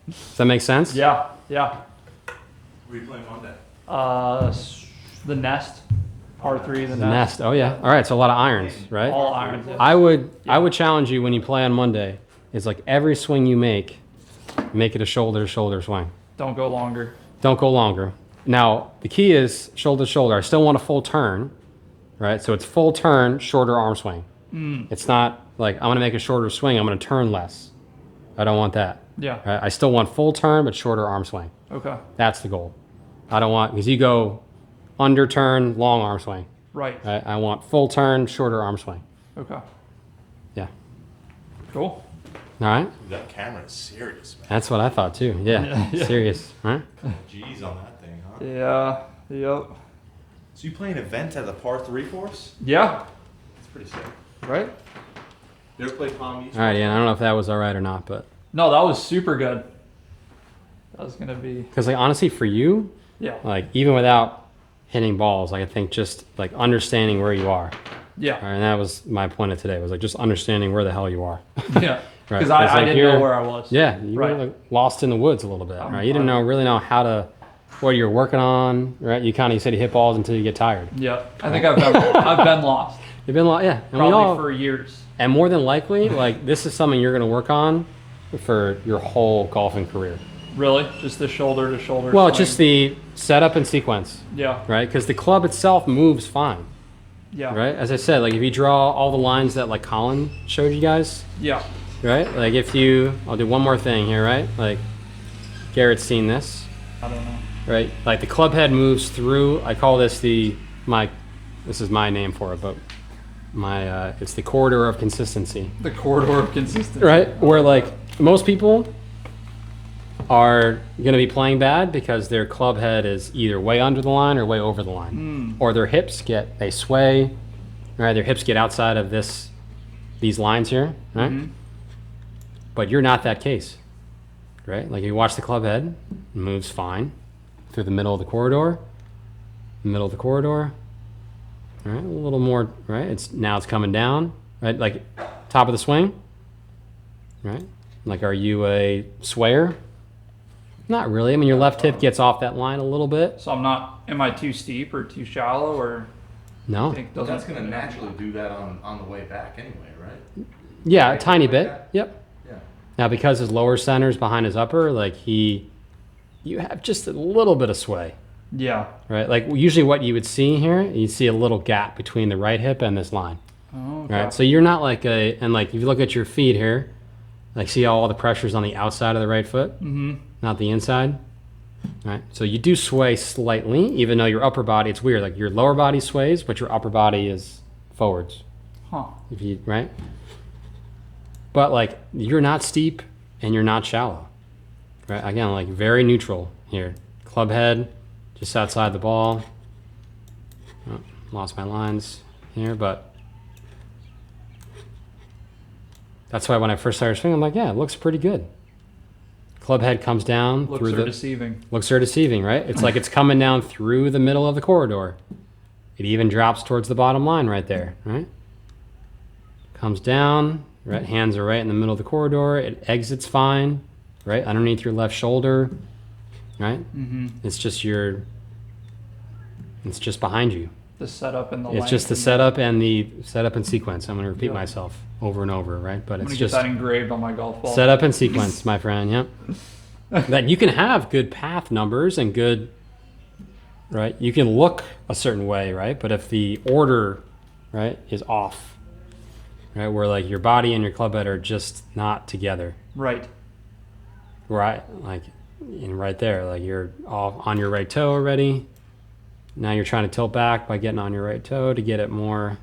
Does that make sense? Yeah, yeah. Where are you playing Monday? The nest, par 3, the The nest. nest. Oh yeah. All right. So a lot of irons, right? All irons. Yeah. I would challenge you when you play on Monday. Is like every swing you make it a shoulder to shoulder swing. Don't go longer. Don't go longer. Now, the key is shoulder to shoulder. I still want a full turn, right? So it's full turn, shorter arm swing. It's not like I'm going to make a shorter swing. I'm going to turn less. I don't want that. Yeah. Right? I still want full turn, but shorter arm swing. Okay. That's the goal. I don't want, because you go under turn, long arm swing. Right. Right? I want full turn, shorter arm swing. Okay. Yeah. Cool. All right? That camera is serious, man. That's what I thought too. Yeah. Yeah. Serious. Right? G's on that thing, huh? Yeah. Yep. So you play an event at the par 3 course? Yeah. It's pretty sick. Right? You ever play Palm Beach? All right, yeah. I don't know if that was all right or not, but. No, that was super good. That was gonna be. Because like honestly for you, Yeah. like even without hitting balls, like I think just like understanding where you are. Yeah. All right, and that was my point of today, was like just understanding where the hell you are. Yeah. Right. Because It's I like didn't you're- know where I was. Yeah, you Right. were like lost in the woods a little bit, right? You didn't really know how to, what you're working on, right? You kind of said you hit balls until you get tired. Yeah. I think I've been lost. You've been lost, yeah. And we Probably all, for years. and more than likely, like this is something you're going to work on for your whole golfing career. Really? Just the shoulder to shoulder. Well, swing. just the setup and sequence, Yeah. right? Because the club itself moves fine. Yeah. Right? As I said, like if you draw all the lines that like Colin showed you guys, Yeah. right? Like if you, I'll do one more thing here, right? Like Garrett's seen this, I don't know. right? Like the club head moves through, I call this this is my name for it, but it's the corridor of consistency, The corridor of consistency. right? Where like most people are going to be playing bad because their club head is either way under the line or way over the line, or their hips they sway, right? Their hips get outside of these lines here, right? But you're not that case, right? Like you watch the club head, it moves fine through the middle of the corridor, all right? A little more, right? Now it's coming down, right? Like top of the swing, right? Like, are you a swayer? Not really. I mean, your left hip gets off that line a little bit. So am I too steep or too shallow or No. think But doesn't that's going to naturally do that on the way back anyway, right? Yeah, a Right, tiny like bit. that? Yep. Yeah. Now, because his lower center's behind his upper, like you have just a little bit of sway, Yeah. right? Like usually what you would see here, you see a little gap between the right hip and this line, Oh, okay. right? So you're not and like if you look at your feet here, like see how all the pressure's on the outside of the right foot, not the inside, right? So you do sway slightly, even though your upper body, it's weird, like your lower body sways, but your upper body is forwards. Huh. Right? But like you're not steep and you're not shallow, right? Again, like very neutral here. Club head just outside the ball. Oh, lost my lines here, but that's why when I first started swinging, I'm like, yeah, it looks pretty good. Club head comes down Looks through are the deceiving. looks are deceiving, right? It's like it's coming down through the middle of the corridor. It even drops towards the bottom line right there, right? Comes down, right? Hands are right in the middle of the corridor. It exits fine, right? Underneath your left shoulder, right? It's just behind you. The setup and the It's length just the and setup and sequence. I'm going to repeat Yeah. myself. over and over, right? But I'm it's gonna just get that engraved on my golf ball. set up in sequence, my friend. Yep. That you can have good path numbers and good, right? You can look a certain way, right? But if the order, right, is off, right, where like your body and your club head are just not together, Right. right, like right there, like you're off on your right toe already. Now you're trying to tilt back by getting on your right toe to get it more,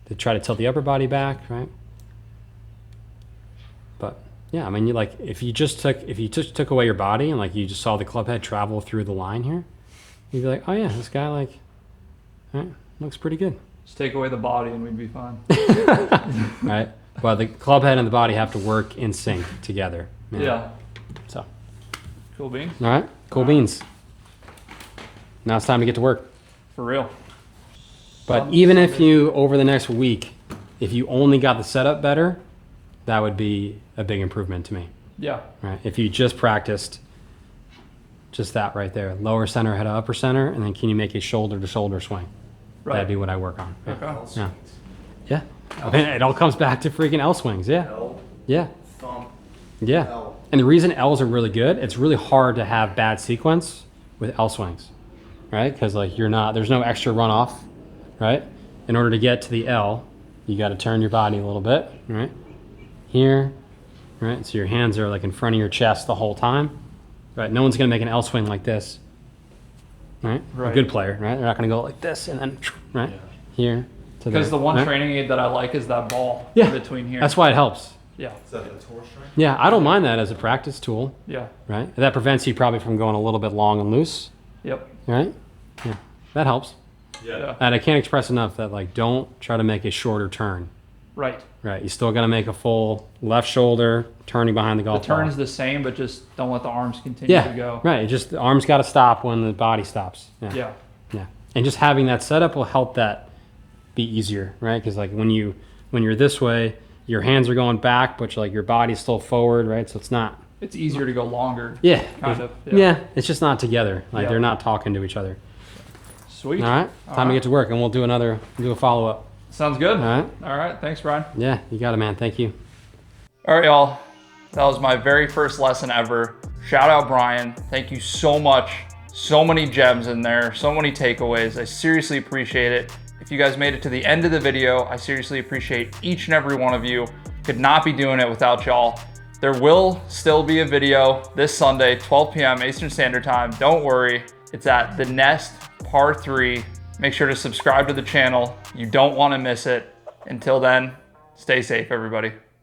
to try to tilt the upper body back, right? But yeah, I mean, you like if you just took away your body and like you just saw the club head travel through the line here, you'd be like, oh yeah, this guy like, right, looks pretty good. Just take away the body and we'd be fine. Right? But the club head and the body have to work in sync together. Man. Yeah. So, Cool beans. all right, cool beans. Now it's time to get to work. For real. But even if you, over the next week, if you only got the setup better, that would be a big improvement to me. Yeah. Right? If you just practiced just that right there, lower center, head to upper center, and then can you make a shoulder to shoulder swing? Right. That'd be what I work on. Yeah. Okay. Yeah. Yeah. I mean, it all comes back to freaking L swings. Yeah. L, Yeah. thump, Yeah. L. And the reason L's are really good, it's really hard to have bad sequence with L swings, right? Because like there's no extra runoff, right? In order to get to the L, you got to turn your body a little bit, right? Here, right? So your hands are like in front of your chest the whole time, right? No one's gonna make an L swing like this, right? Right. A good player, right? They're not gonna go like this and then, right? Here to there. Because the one right? training aid that I like is that ball Yeah. in between here. That's why it helps. Yeah. Is that the torsion? Yeah, I don't mind that as a practice tool, Yeah. right? That prevents you probably from going a little bit long and loose, Yep. right? Yeah, that helps. Yeah. And I can't express enough that like don't try to make a shorter turn, Right. right? You still got to make a full left shoulder turning behind the The golf ball. turn's the same, but just don't let the arms continue Yeah, to go. right. Just the arms got to stop when the body stops. Yeah. Yeah. Yeah. And just having that setup will help that be easier, right? Because like when you're this way, your hands are going back, but like your body's still forward, right? So it's not. It's easier to go longer. Yeah. Kind of. Yeah. It's just not together. Like Yeah. they're not talking to each other. Sweet. All right. Time to get to work, and we'll do a follow up. Sounds good. All right. All right. Thanks, Brian. Yeah. You got it, man. Thank you. All right, y'all. That was my very first lesson ever. Shout out Brian. Thank you so much. So many gems in there, so many takeaways. I seriously appreciate it. If you guys made it to the end of the video, I seriously appreciate each and every one of you. Could not be doing it without y'all. There will still be a video this Sunday, 12 p.m. Eastern Standard Time. Don't worry. It's at The Nest Par 3. Make sure to subscribe to the channel. You don't want to miss it. Until then, stay safe, everybody.